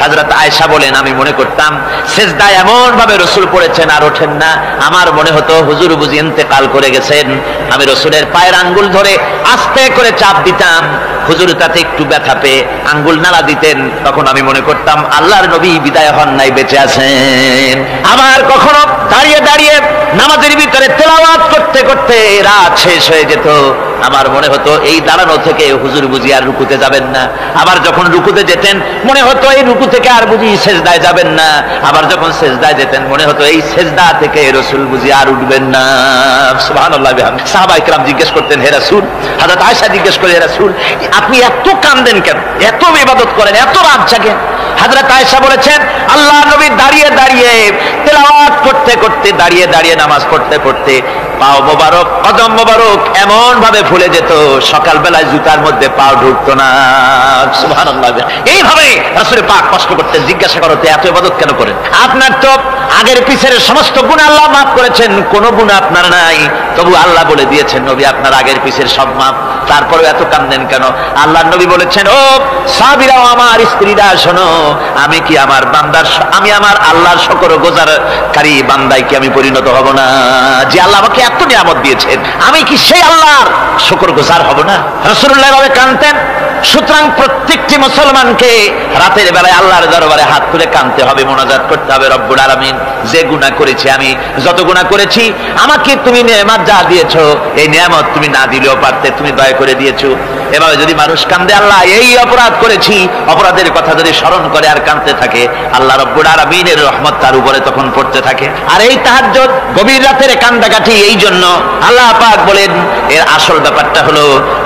হযরত আয়েশা বলেন, আমি মনে করতাম সিজদায় এমন ভাবে রাসূল পড়েছেন আর ওঠেন না, আমার মনে হতো হুজুর বুঝি ইন্তেকাল করে গেছেন। আমি রাসূলের পায়ের আঙ্গুল ধরে আস্তে করে চাপ দিতাম, হুজুর তাতে একটু ব্যথা পেয়ে আঙ্গুল নাড়া দিতেন, তখন আমি মনে করতাম আল্লাহর নবী বিদায় হন নাই, বেঁচে আছেন। আবার কখনো দাঁড়িয়ে দাঁড়িয়ে নামাজের ভিতরে তেলাওয়াত করতে করতে রাত শেষ হয়ে যেত, আমার মনে হতো এই দাঁড়ানো থেকে হুজুর বুঝি আর রুকুতে যাবেন না। আবার যখন রুকুতে যেতেন মনে হতো এই রুকু থেকে আর বুঝি সেজদায় যাবেন না। আবার যখন সেজদায় যেতেন মনে হতো এই সেজদা থেকে রাসূল বুঝি আর উঠবেন না। সুবহানাল্লাহ। সাহাবায়ে কেরাম জিজ্ঞেস করতেন, হে রাসূল, হযরত আয়েশা জিজ্ঞেস করে, হে রাসূল, আপনি এত কাঁদেন কেন, এত ইবাদত করেন, এত রাত জাগেন? হযরত আয়েশা বলেছেন, আল্লাহর নবী দাঁড়িয়ে দাঁড়িয়ে তেলাওয়াত করতে করতে, দাঁড়িয়ে দাঁড়িয়ে নামাজ পড়তে পড়তে পাও মোবারক, কদম মোবারক এমন ভাবে ফুলে যেত, সকালবেলায় জুতার মধ্যে পাও ঢুকতো না। সুবহানাল্লাহ। এইভাবে রাসূল পাক কষ্ট করতেন। জিজ্ঞাসা করতে, এত ইবাদত কেন করেন? আপনার তো আগের পিছের সমস্ত গুনাহ আল্লাহ মাফ করেছেন, কোনো গুনাহ আপনার নাই, তবু আল্লাহ বলে দিয়েছেন নবী আপনার আগের পিছের সব মাফ, তারপরে এত কাঁদেন কেন? আল্লাহর নবী বলেছেন, ও সাহাবীরাও, আমার স্ত্রীরা শোনো, আমি কি আমার বান্দার, আমি আমার আল্লাহর শুকরগুজারকারী বান্দায় কি আমি পরিণত হব না? যে আল্লাহ আমাকে এত নিয়ামত দিয়েছেন, আমি কি সেই আল্লাহর শুকরগুজার হব না? রাসূলুল্লাহ এভাবে কাঁদতেন। সুতরাং প্রত্যেকটি মুসলমানকে রাতের বেলায় আল্লাহর দরবারে হাত তুলে কাঁদতে হবে, মোনাজাত করতে হবে, রব্বুল আলামিন, যে গুনাহ করেছি, আমি যত গুনাহ করেছি, আমাকে তুমি নিয়ামত যা দিয়েছো, এই নিয়ামত তুমি না দিলেও পারতে, তুমি দয়া করে দিয়েছো। এভাবে যদি মানুষ কাঁদে, আল্লাহ এই অপরাধ করেছি, অপরাধের কথা যদি স্মরণ করে আর কাঁদতে থাকে, আল্লাহ রব্বুল আলামিনের রহমত তার উপরে তখন পড়তে থাকে। আর এই তাহাজ্জুদ, গভীর রাতের কান্দাকাটি, এই জন্য আল্লাহ পাক বলেন, এর আসল ব্যাপারটা হলো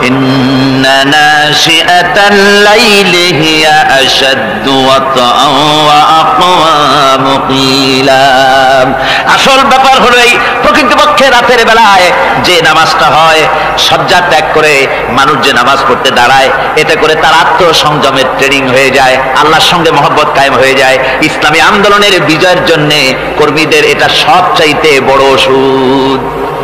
ইন্না নাশিআতাল লাইলি হিয়া আশাদ্দু ওয়াতআন ওয়া আকওয়ামু কিলা। আসল ব্যাপার হলো এই প্রকৃতপক্ষে রাতের বেলায় যে নামাজটা হয়, শয্যা ত্যাগ করে মানুষ যে নামাজ পড়তে দাঁড়ায়, এতে করে তার আত্মসংযমের ট্রেনিং হয়ে যায়, আল্লাহর সঙ্গে মহব্বত কায়েম হয়ে যায়। ইসলামী আন্দোলনের বিজয়ের জন্য কর্মীদের এটা সবচাইতে বড় ওষুধ।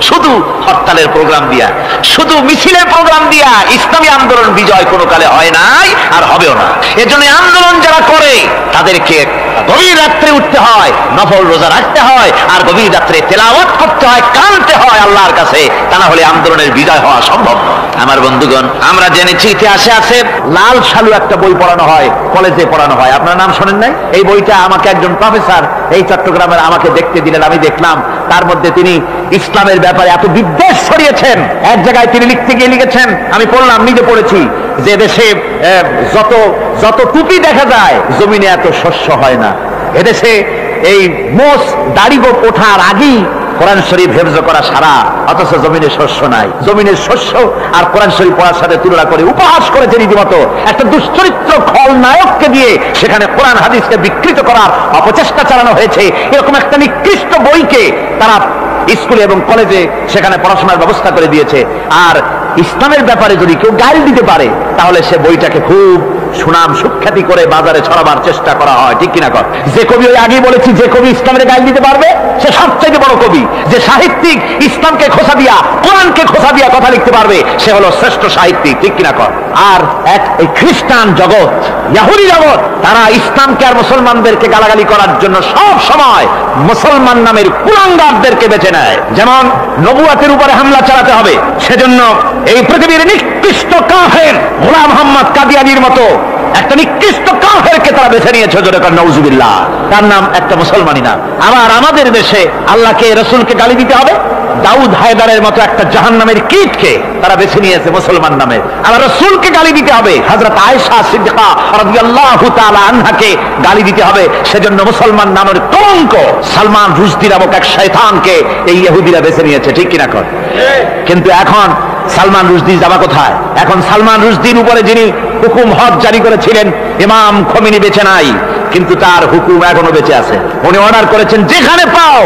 শুধু হরতালের প্রোগ্রাম দিয়া, শুধু মিছিলের প্রোগ্রাম দিয়া ইসলামী আন্দোলন বিজয় কোনো কালে হয় নাই আর হবেও না। এজন্য আন্দোলন যারা করে তাদেরকে গভীর রাত্রে উঠতে হয়, নফল রোজা রাখতে হয়, আর গভীর রাত্রে তেলাওয়াত করতে হয়, কাঁদতে হয় আল্লাহর কাছে, তা না হলে আন্দোলনের বিজয় হওয়া সম্ভব নয়। আমার বন্ধুগণ, আমরা জেনেছি ইতিহাসে আছে লাল সালু একটা বই পড়ানো হয়, কলেজে পড়ানো হয়, আপনার নাম শোনেন নাই? এই বইটা আমাকে একজন প্রফেসর এই চট্টগ্রামের আমাকে দেখতে দিলেন, আমি দেখলাম। তার মধ্যে তিনি ইসলামের ব্যাপারে এত বিদ্বেষ ছড়িয়েছেন, এক জায়গায় তিনি লিখতে গিয়ে লিখেছেন, আমি পড়লাম, নিজে পড়েছি, যে দেশে যত টুপি দেখা যায় জমিনে এত শস্য হয় না। এদেশে এই মোষ দাড়ি ওঠার আগেই কোরআন শরীফ হেফজ করা সারা, অথচ জমিনে শস্য নাই। জমিনের শস্য আর কোরআন শরীফ পড়ার সাথে তুলনা করে উপহাস করেছে রীতিমতো। একটা দুশ্চরিত্র খলনায়ককে দিয়ে সেখানে কোরআন হাদিসকে বিকৃত করার অপচেষ্টা চালানো হয়েছে। এরকম একটা নিকৃষ্ট বইকে তারা স্কুলে এবং কলেজে সেখানে পড়াশোনার ব্যবস্থা করে দিয়েছে। আর ইসলামের ব্যাপারে যদি কেউ গালি দিতে পারে তাহলে সে বইটাকে খুব সুনাম সুখ্যাতি করে বাজারে ছড়াবার চেষ্টা করা হয়, ঠিক কিনা কর? যে কবি, ওই আগেই বলেছি, যে কবি ইসলামের গালি দিতে পারবে সে সবচেয়ে বড় কবি। যে সাহিত্যিক ইসলামকে খোসা দিয়া, কোরআনকে খোসা দিয়া কথা লিখতে পারবে সে হলো শ্রেষ্ঠ সাহিত্যিক, ঠিক কিনা কর? আর এই খ্রিস্টান জগৎ, ইহুদি জগৎ, তারা ইসলামকে আর মুসলমানদেরকে গালাগালি করার জন্য সব সময় মুসলমান নামের কুলাঙ্গারদেরকে বেছে নেয়। যেমন নবুয়াতের উপরে হামলা চালাতে হবে, সেজন্য এই পৃথিবীর নিকৃষ্ট কাফের গোলাম মোহাম্মদ কাদিয়ানির মতো একটা নিকৃষ্ট কাফেরকে তারা বেছে নিয়েছে, যেরকম নাউজুবিল্লাহ, তার নাম একটা মুসলমানই না। আবার আমাদের দেশে আল্লাহকে, রাসূলকে গালি দিতে হবে, দাউদ হায়দারের মতো একটা জাহান্নামের কীটকে তারা বেছে নিয়েছে মুসলমান নামে। আবার রাসূলকে গালি দিতে হবে, হযরত আয়েশা সিদ্দিকা রাদিয়াল্লাহু তাআলা আনহাকে গালি দিতে হবে, সেজন্য মুসলমান নামের কলঙ্ক সালমান রুশদি নামক এক শয়তানকে এই ইহুদিরা বেছে নিয়েছে, ঠিক কিনা কর? কিন্তু এখন সালমান রুশদি যাবা কোথায়? এখন সালমান রুশদির উপরে যিনি হুকুম হজ জারি করেছিলেন ইমাম খোমেনি বেঁচে নাই, কিন্তু তার হুকুম এখনো বেঁচে আছে। উনি অর্ডার করেছেন যেখানে পাও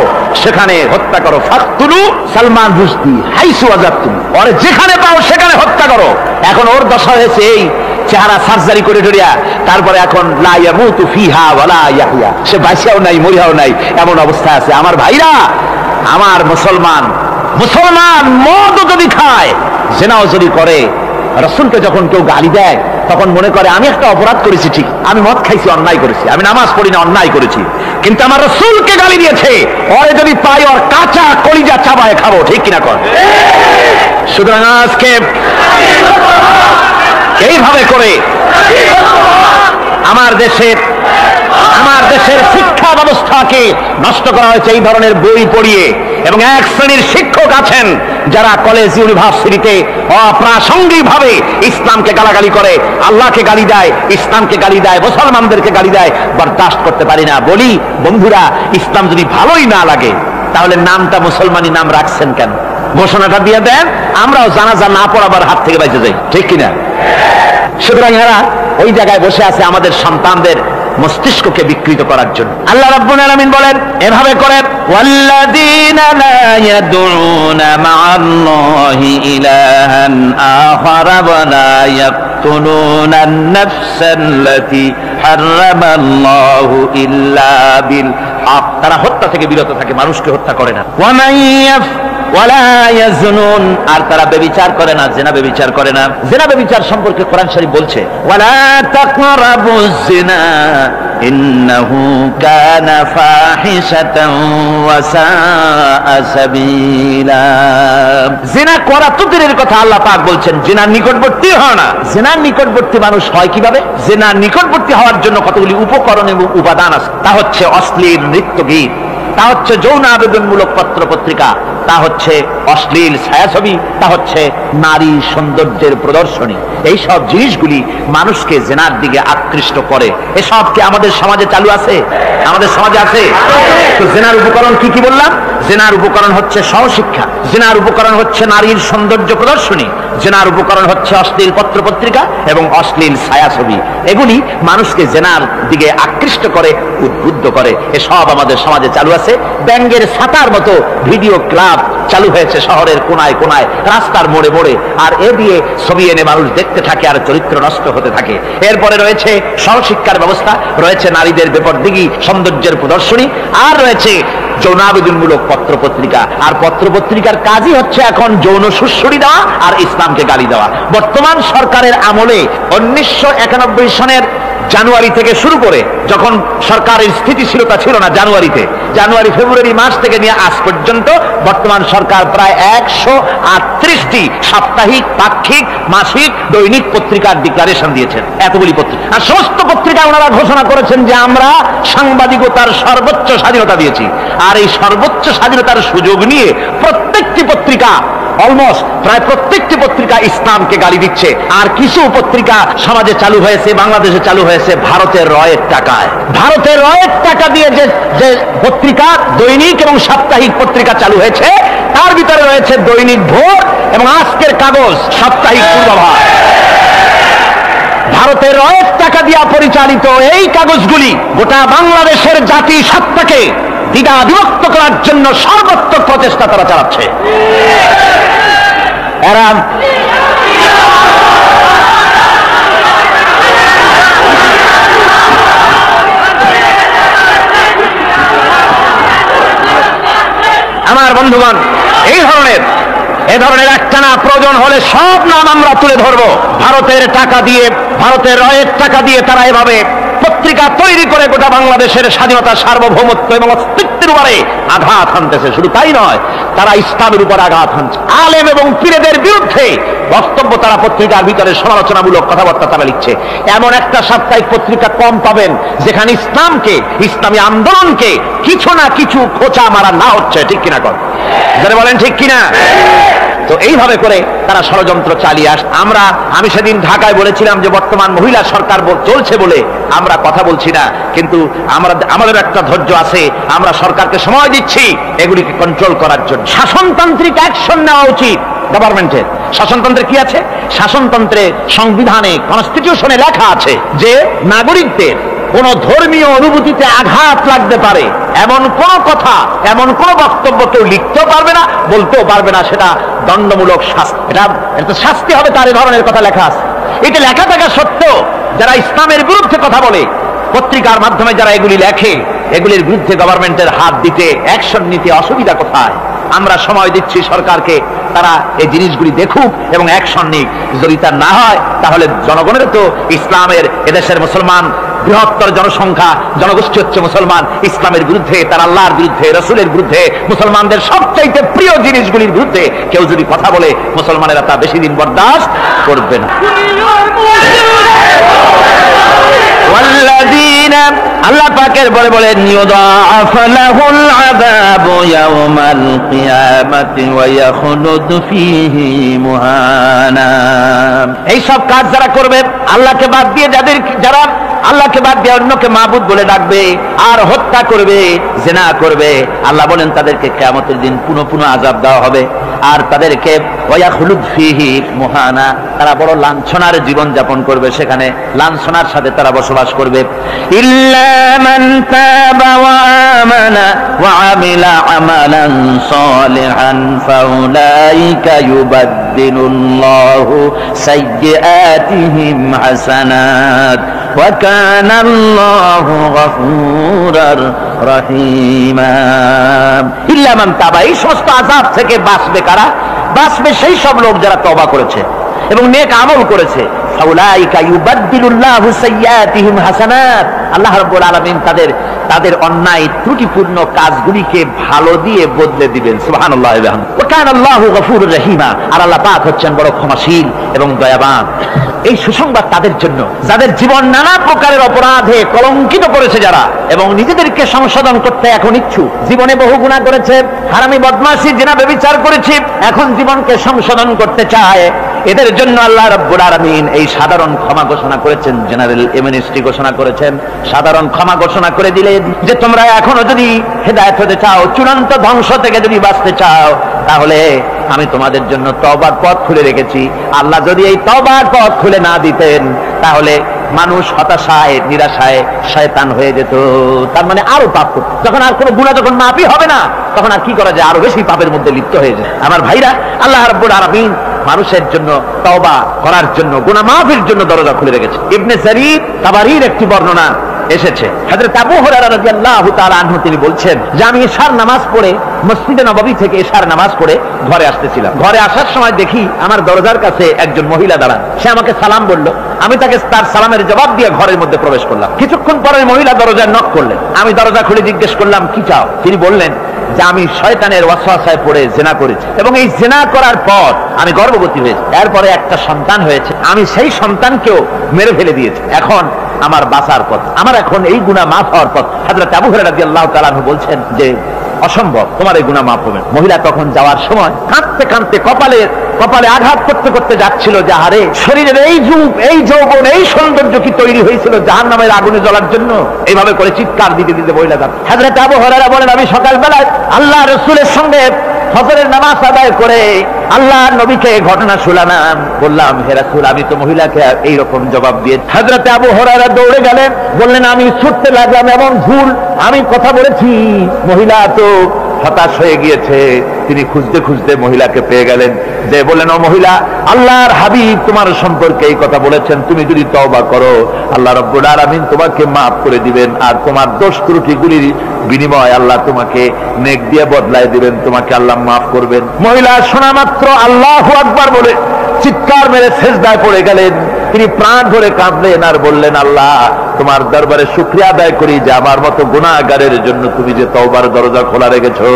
সেখানে হত্যা করো, ফাকতুলু সালমান রুশদি হাইসু ওয়াজাদতুম, ওরে যেখানে পাও সেখানে হত্যা করো। এখন ওর দশা হয়েছে এই, চেহারা সার্জারি করে টরিয়া, তারপরে এখন লা ইয়ামুতু ফিহা ওয়ালা ইয়াহইয়া, সে বাঁচিয়াও নাই মরিয়াও নাই, এমন অবস্থা আছে। আমার ভাইরা, আমার মুসলমান মদ যদি খায়, জিনাও যদি করে, রাসূলকে যখন কেউ গালি দেয় তখন মনে করে আমি একটা অপরাধ করেছি, ঠিক, আমি মদ খাইছি, অন্যায় করেছি, আমি নামাজ পড়ি না, অন্যায় করেছি, কিন্তু আমার রাসূলকে গালি দিয়েছে, ওরে যদি পাই ওর কাঁচা কলিজা চাবায় খাবো, ঠিক কিনা কর? সুতরাং আজকে এইভাবে করে আমার দেশের শিক্ষা ব্যবস্থাকে নষ্ট করা হয়েছে এই ধরনের বই পড়িয়ে। এবং এক শ্রেণীর শিক্ষক আছেন যারা কলেজ ইউনিভার্সিটিতে অপ্রাসঙ্গিকভাবে ইসলামকে গালাগালি করে, আল্লাহকে গালি দেয়, ইসলামকে গালি দেয়, মুসলমানদেরকে গালি দেয়। বরদাস্ত করতে পারি না। বলি বন্ধুরা, ইসলাম যদি ভালোই না লাগে তাহলে নামটা মুসলমানি নাম রাখছেন কেন? ঘোষণাটা দিয়ে দেন, আমরাও জানাজা না পড়াবার হাত থেকে বেঁচে যাই, ঠিক কিনা? সুতরাং এরা ওই জায়গায় বসে আছে আমাদের সন্তানদের মস্তিষ্ককে বিকৃত করার জন্য। আল্লাহ রাব্বুল আলামিন বলেন এভাবে করে, ওয়াল্লাযীনা লা ইয়াদউনা মা'আল্লাহি ইলাহান আখার ওয়া লা ইয়াকতুলুনা আন-নাফসাল্লাতী হারামাল্লাহু ইল্লা বিল হক, তারা হত্যা থেকে বিরত থাকে, মানুষকে হত্যা করে না। ওয়া মান ওয়ালা ইয়াজনুন, আর তারা ব্যভিচার করে না, জিনা ব্যভিচার করে না। জিনা ব্যভিচার সম্পর্কে কোরআন শরীফ বলছে, ওয়ালা তাকরাবুজ জিনা ইন্নাহু কানা ফাহিশাতান ওয়া সাআ সাবিলা। জিনা করা তো দূরের কথা, আল্লাহ পাক বলছেন জিনার নিকটবর্তী হয় না। জিনার নিকটবর্তী মানুষ হয় কিভাবে? জিনার নিকটবর্তী হওয়ার জন্য কতগুলি উপকরণ এবং উপাদান আছে। তা হচ্ছে অশ্লীল নৃত্য গীত, তা হচ্ছে যৌন আবেদনমূলক পত্র পত্রিকা, তা হচ্ছে অশ্লীল ছায়াছবি, তা হচ্ছে নারী সৌন্দর্যের প্রদর্শনী। এই সব জিনিসগুলি মানুষকে জেনার দিকে আকৃষ্ট করে। এসব কি আমাদের সমাজে চালু আছে? আমাদের সমাজে আছে। তো জেনার উপকরণ কি কি বললাম? জেনার উপকরণ হচ্ছে সহশিক্ষা, জেনার উপকরণ হচ্ছে নারীর সৌন্দর্য প্রদর্শনী, জেনার উপকরণ হচ্ছে অশ্লীল পত্র পত্রিকা এবং অশ্লীল ছায়াছবি। এগুলি মানুষকে জেনার দিকে আকৃষ্ট করে, উদ্বুদ্ধ করে। এসব আমাদের সমাজে চালু আছে। ব্যাঙ্গের ছাতার মতো ভিডিও ক্লাব চালু হয়েছে শহরের কোনায় কোনায়, রাস্তার মোড়ে মোড়ে, আর এ দিয়ে ছবি এনে মানুষ দেখতে থাকে আর চরিত্র নষ্ট হতে থাকে। এরপরে রয়েছে সহশিক্ষার ব্যবস্থা, রয়েছে নারীদের বেপরদিগি সৌন্দর্যের প্রদর্শনী, আর রয়েছে যৌনাবেদনমূলক পত্র পত্রিকা। আর পত্র পত্রিকার কাজই হচ্ছে এখন যৌন সুশ্রুতি দেওয়া আর ইসলামকে গালি দেওয়া। বর্তমান সরকারের আমলে 1991 সনের জানুয়ারি থেকে শুরু করে, যখন সরকারের স্থিতিশীলতা ছিল না, জানুয়ারি ফেব্রুয়ারি মাস থেকে নিয়ে আজ পর্যন্ত বর্তমান সরকার প্রায় 138টি সাপ্তাহিক, পাক্ষিক, মাসিক, দৈনিক পত্রিকার ডিক্লারেশন দিয়েছেন। এতগুলি পত্রিকা, আর সমস্ত পত্রিকা ওনারা ঘোষণা করেছেন যে আমরা সাংবাদিকতার সর্বোচ্চ স্বাধীনতা দিয়েছি। আর এই সর্বোচ্চ স্বাধীনতার সুযোগ নিয়ে প্রত্যেকটি পত্রিকা, অলমোস্ট প্রায় প্রত্যেকটি পত্রিকা ইসলামকে গালি দিচ্ছে। আর কিছু পত্রিকা সমাজে চালু হয়েছে, বাংলাদেশে চালু হয়েছে ভারতের রয়ের টাকায়। ভারতের রয়ের টাকা দিয়ে যে পত্রিকা, দৈনিক এবং সাপ্তাহিক পত্রিকা চালু হয়েছে, তার ভিতরে রয়েছে দৈনিক ভোর এবং আজকের কাগজ, সাপ্তাহিক পূর্বাভাস। ভারতের রয়ের টাকা দিয়া পরিচালিত এই কাগজগুলি গোটা বাংলাদেশের জাতি সত্তাকে দ্বিধা বিভক্ত করার জন্য সর্বাত্মক প্রচেষ্টা তারা চালাচ্ছে। এরা আমার বন্ধুগণ, এ ধরনের একটানা প্রয়োজন হলে সব নাম আমরা তুলে ধরবো। ভারতের টাকা দিয়ে, ভারতের রয়ের টাকা দিয়ে তারা এভাবে পত্রিকা তৈরি করে গোটা বাংলাদেশের স্বাধীনতা, সার্বভৌমত্ব এবং অস্তিত্বের উপরে আঘাত হানতেছে। শুধু তাই নয়, তারা ইসলামের উপর আঘাত হানছে। আলেম এবং পীরদের বিরুদ্ধে বক্তব্য তারা পত্রিকার ভিতরে সমালোচনামূলক কথাবার্তা তারা লিখছে। এমন একটা সাপ্তাহিক পত্রিকা কম পাবেন যেখানে ইসলামকে, ইসলামী আন্দোলনকে কিছু না কিছু খোঁচা মারা না হচ্ছে। ঠিক কিনা কর যারা বলেন ঠিক কিনা? তো এইভাবে করে তারা ষড়যন্ত্র চালিয়ে আমি সেদিন ঢাকায় বলেছিলাম যে বর্তমান মহিলা সরকার চলছে বলে আমরা কথা বলছি না, কিন্তু আমাদের একটা ধৈর্য আছে। আমরা সরকারকে সময় দিচ্ছি এগুলিকে কন্ট্রোল করার জন্য। শাসনতান্ত্রিক অ্যাকশন নেওয়া উচিত গভর্নমেন্টের। শাসনতন্ত্রে কি আছে? শাসনতন্ত্রে, সংবিধানে, কনস্টিটিউশনে লেখা আছে যে নাগরিকদের কোন ধর্মীয় অনুভূতিতে আঘাত লাগতে পারে এমন কোন কথা, এমন কোন বক্তব্য কেউ লিখতেও পারবে না, বলতেও পারবে না। সেটা দণ্ডমূলক শাস্তি, এটা শাস্তি হবে। তার এই ধরনের কথা লেখা আছে। এটা লেখা থাকা সত্ত্বেও যারা ইসলামের বিরুদ্ধে কথা বলে, পত্রিকার মাধ্যমে যারা এগুলি লেখে, এগুলির বিরুদ্ধে গভর্নমেন্টের হাত দিতে, অ্যাকশন নিতে অসুবিধা কোথায়? আমরা সময় দিচ্ছি সরকারকে, তারা এই জিনিসগুলি দেখুক এবং অ্যাকশন নিক। যদি তা না হয় তাহলে জনগণের তো ইসলামের, এদেশের মুসলমান বৃহত্তর জনসংখ্যা, জনগোষ্ঠী হচ্ছে মুসলমান। ইসলামের বিরুদ্ধে, তার আল্লাহর বিরুদ্ধে, রসুলের বিরুদ্ধে, মুসলমানদের সবচাইতে প্রিয় জিনিসগুলির বিরুদ্ধে কেউ যদি কথা বলে, মুসলমানেরা তা বেশি দিন বরদাস্ত করবে না। আল্লাহ পাকের বলে বলেন ইউদাআফ লাহুল আযাবু ইয়াওমাল কিয়ামাতি ওয়া ইয়াখলুদ ফীহি মুহানা। এই সব কাজ যারা করবে, আল্লাহকে বাদ দিয়ে যারা আল্লাহকে বাদ দিয়ে অন্যকে মাবুদ বলে ডাকবে আর হত্যা করবে, জিনা করবে, আল্লাহ বলেন তাদেরকে কিয়ামতের দিন পুনঃ আযাব দেওয়া হবে। আর তাদেরকে ওয়া ইয়াখলুদ ফীহি মুহানা, তারা বড় লাঞ্ছনার জীবন যাপন করবে, সেখানে লাঞ্ছনার সাথে তারা বসবাস করবে। ইল্লা মান তাবা ওয়া আমানা ওয়া আমিলা আমালান সালিহান ফাউলাইকা ইউবাদদিলুল্লাহু সাইয়্যাতিহিম হাসানাত ওয়া কানা আল্লাহু গফুরার রহিমা। ইল্লা মান তাবা, এই সমস্ত আযাব থেকে বাঁচবে কারা? বাঁচবে সেই সব লোক যারা তওবা করেছে এবং নেক আমল করেছে। ফাউলাইকা ইউবাদদিলুল্লাহু সাইয়্যাতিহিম হাসানাত, আল্লাহ রাব্বুল আলামিন তাদের অন্যায় ত্রুটিপূর্ণ কাজগুলিকে ভালো দিয়ে বদলে দিবেন। সুবহানাল্লাহ ওয়া বিহামদিহি। ওয়া কানা আল্লাহু গফুরুর রহিমা, আর আল্লাহ পাক হচ্ছেন বড় ক্ষমাশীল এবং দয়াবান। এই সুসংবাদ তাদের জন্য যাদের জীবন নানা প্রকারের অপরাধে কলঙ্কিত করেছে যারা, এবং নিজেদেরকে সংশোধন করতে এখন ইচ্ছুক। জীবনে বহু গুনাহ করেছে, হারামি, বদমাশি, জিনা, ব্যভিচার করেছে, এখন জীবনকে সংশোধন করতে চায়। এদের জন্য আল্লাহ রাব্বুল আলামিন এই সাধারণ ক্ষমা ঘোষণা করেছেন, জেনারেল এমনেস্টি ঘোষণা করেছেন। সাধারণ ক্ষমা ঘোষণা করে দিলেন যে তোমরা এখনো যদি হেদায়েত হতে চাও, চূড়ান্ত ধ্বংস থেকে যদি বাঁচতে চাও, তাহলে আমি তোমাদের জন্য তওবার পথ খুলে রেখেছি। আল্লাহ যদি এই তওবার পথ খুলে না দিতেন তাহলে মানুষ হতাশায়, নিরাশায় শয়তান হয়ে যেত। তার মানে আরো পাপ করত। যখন আর কোনো গুনাহ যখন মাফই হবে না, তখন আর কি করা যায়? আরো বেশি পাপের মধ্যে লিপ্ত হয়ে যায়। আমার ভাইরা, আল্লাহ রাব্বুল আলামিন মানুষের জন্য তওবা করার জন্য, গুনাহ মাফের জন্য দরজা খুলে রেখেছে। ইবনে জারীর তাবারীর একটি বর্ণনা এসেছে, হযরত আবু হুরায়রা রাদিয়াল্লাহু তাআলা আনহু তিনি বলছেন যে আমি ইশার নামাজ পড়ে মসজিদে নববী থেকে ইশার নামাজ পড়ে ঘরে আসতেছিলাম। ঘরে আসার সময় দেখি আমার দরজার কাছে একজন মহিলা দাঁড়ান। সে আমাকে সালাম বলল, আমি তাকে তার সালামের জবাব দিয়ে ঘরের মধ্যে প্রবেশ করলাম। কিছুক্ষণ পরে মহিলা দরজায় নক করলেন। আমি দরজা খুলে জিজ্ঞেস করলাম কি চাও? তিনি বললেন যে আমি শয়তানের ওয়াসওয়াসায় পড়ে জিনা করেছি এবং এই জিনা করার পর আমি গর্ভবতী হয়েছি, এরপরে একটা সন্তান হয়েছে, আমি সেই সন্তানকেও মেরে ফেলে দিয়েছি। এখন আমার বাঁচার পথ, আমার এখন এই গুনাহ মাফ হওয়ার পথ। হযরত আবু হুরায়রা রাদিয়াল্লাহু তাআলা আনহু বলছেন যে অসম্ভব, তোমার এই গুনাহ মাফ হবে না। মহিলা তখন যাওয়ার সময় কাঁদতে কাঁদতে কপালে আঘাত করতে করতে যাচ্ছিল যে আরে শরীরের এই যুগ, এই যৌবন, এই সৌন্দর্য কি তৈরি হয়েছিল জাহান্নামের আগুনে জ্বলার জন্য? এইভাবে করে চিৎকার দিতে দিতে মহিলা যান। হযরত আবু হুরায়রা বলেন আমি সকালবেলায় আল্লাহ রাসূলের সঙ্গে ফজরের নামাজ আদায় করে আল্লাহ নবীকে ঘটনা শোনালাম, বললাম হে রাসূল আমি তো মহিলাকে এইরকম জবাব দিয়ে। হযরতে আবু হুরায়রা দৌড়ে গেলেন, বললেন আমি ছুটতে লাগলাম এবং ভুল আমি কথা বলেছি। মহিলা তো হতাশ হয়ে গিয়েছে, তিনি খুঁজতে খুঁজতে মহিলাকে পেয়ে গেলেন, যে বললেন ও মহিলা, আল্লাহর হাবিব তোমার সম্পর্কে এই কথা বলেছেন, তুমি যদি তওবা করো আল্লাহ রাব্বুল আলামিন তোমাকে মাফ করে দিবেন, আর তোমার দোষ ত্রুটিগুলির বিনিময় আল্লাহ তোমাকে নেক দিয়ে বদলায় দিবেন, তোমাকে আল্লাহ মাফ করবেন। মহিলা শোনা মাত্র আল্লাহু আকবার বলে চিৎকার মেরে সিজদায় পড়ে গেলেন। তিনি প্রাণ ভরে কাঁদলেন আর বললেন, আল্লাহ তোমার দরবারে শুকরিয়া আদায় করি যে আমার মতো গুনাহগারের জন্য তুমি যে তওবার দরজা খোলা রেখেছো।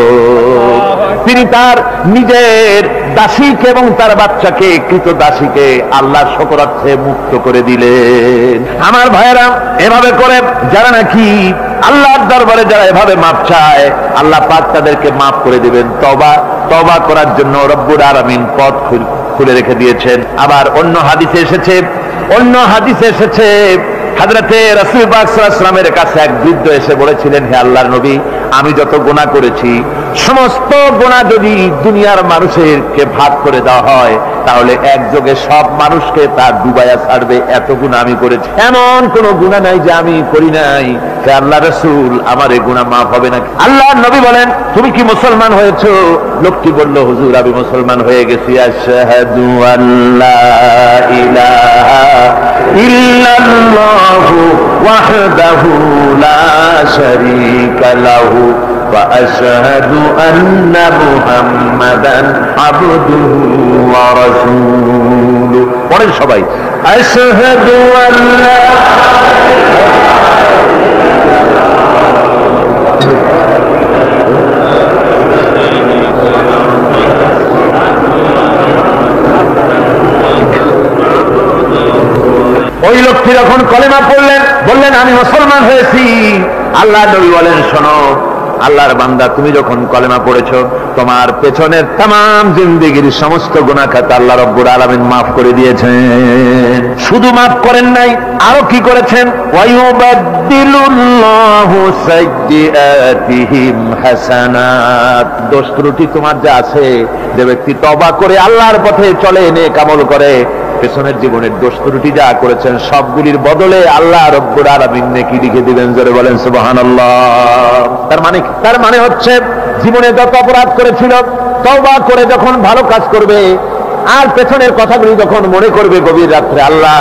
তিনি তার নিজের দাসীকে এবং তার বাচ্চাকে, কৃত দাসীকে আল্লাহর শকরার্থে মুক্ত করে দিলেন। আমার ভাইয়েরা, এভাবে করে যারা নাকি আল্লাহর দরবারে যারা এভাবে মাপ চায় আল্লাহ পাক তাদেরকে মাফ করে দিবেন। তওবা করার জন্য রব্বুল আলামিন পথ খুলে রেখে দিয়েছেন। আবার অন্য হাদিসে এসেছে হযরতে রাসূল পাক সাল্লাল্লাহু আলাইহি ওয়াসাল্লামের কাছে এক বৃদ্ধ এসে বলেছিলেন, হে আল্লাহর নবী আমি যত গুনাহ করেছি সমস্ত গুনাহ যদি দুনিয়ার মানুষেরকে ভাগ করে দেওয়া হয় তাহলে একযোগে সব মানুষকে তার ডুবাইয়া ছাড়বে, এত গুনাহ আমি করেছি, এমন কোন গুনাহ নাই যে আমি করি নাই। হে আল্লাহর রাসূল আমার এই গুনাহ মাফ হবে নাকি? আল্লাহর নবী বলেন, তুমি কি মুসলমান হয়েছো? লোকটি বলল, হুজুর আমি মুসলমান হয়ে গেছি। আশহাদু আল্লা ইলাহা ইল্লাল্লাহু ওয়াহদাহু লা শারীকা লাহু ওয়া আশহাদু আন্না মুহাম্মাদান আবদুহু ওয়া রাসূলুহু। পড়েন সবাই, আশহাদু আল্লা ওই লোকটি যখন কলেমা পড়লেন, বললেন আমি মুসলমান হয়েছি। আল্লাহ নবী বলেন, শোনো আল্লাহর বান্দা তুমি যখন কলেমা পড়েছো তোমার পেছনের तमाम জিন্দেগীর সমস্ত গুনাহ খাতা আল্লাহ রাব্বুল আলামিন মাফ করে দিয়েছেন। শুধু মাফ করেন নাই, আরো কি করেছেন? ওয়ায়ুবাদদিলুল্লাহু সাইয়্যাতিহিম হাসানাত। দোষ ত্রুটি তোমার যা আছে, যে ব্যক্তি তওবা করে আল্লাহর পথে চলে নেক আমল করে, পেছনের জীবনের দোষ ত্রুটি যা করেছেন সবগুলির বদলে আল্লাহ রব্বুল আলামিন নেকি লিখে দিবেন। জোরে বলেন সুবহানাল্লাহ। তার মানে হচ্ছে জীবনে যত অপরাধ করেছিল তওবা করে যখন ভালো কাজ করবে আর পেছনের কথাগুলি যখন মনে করবে গভীর রাত্রে, আল্লাহ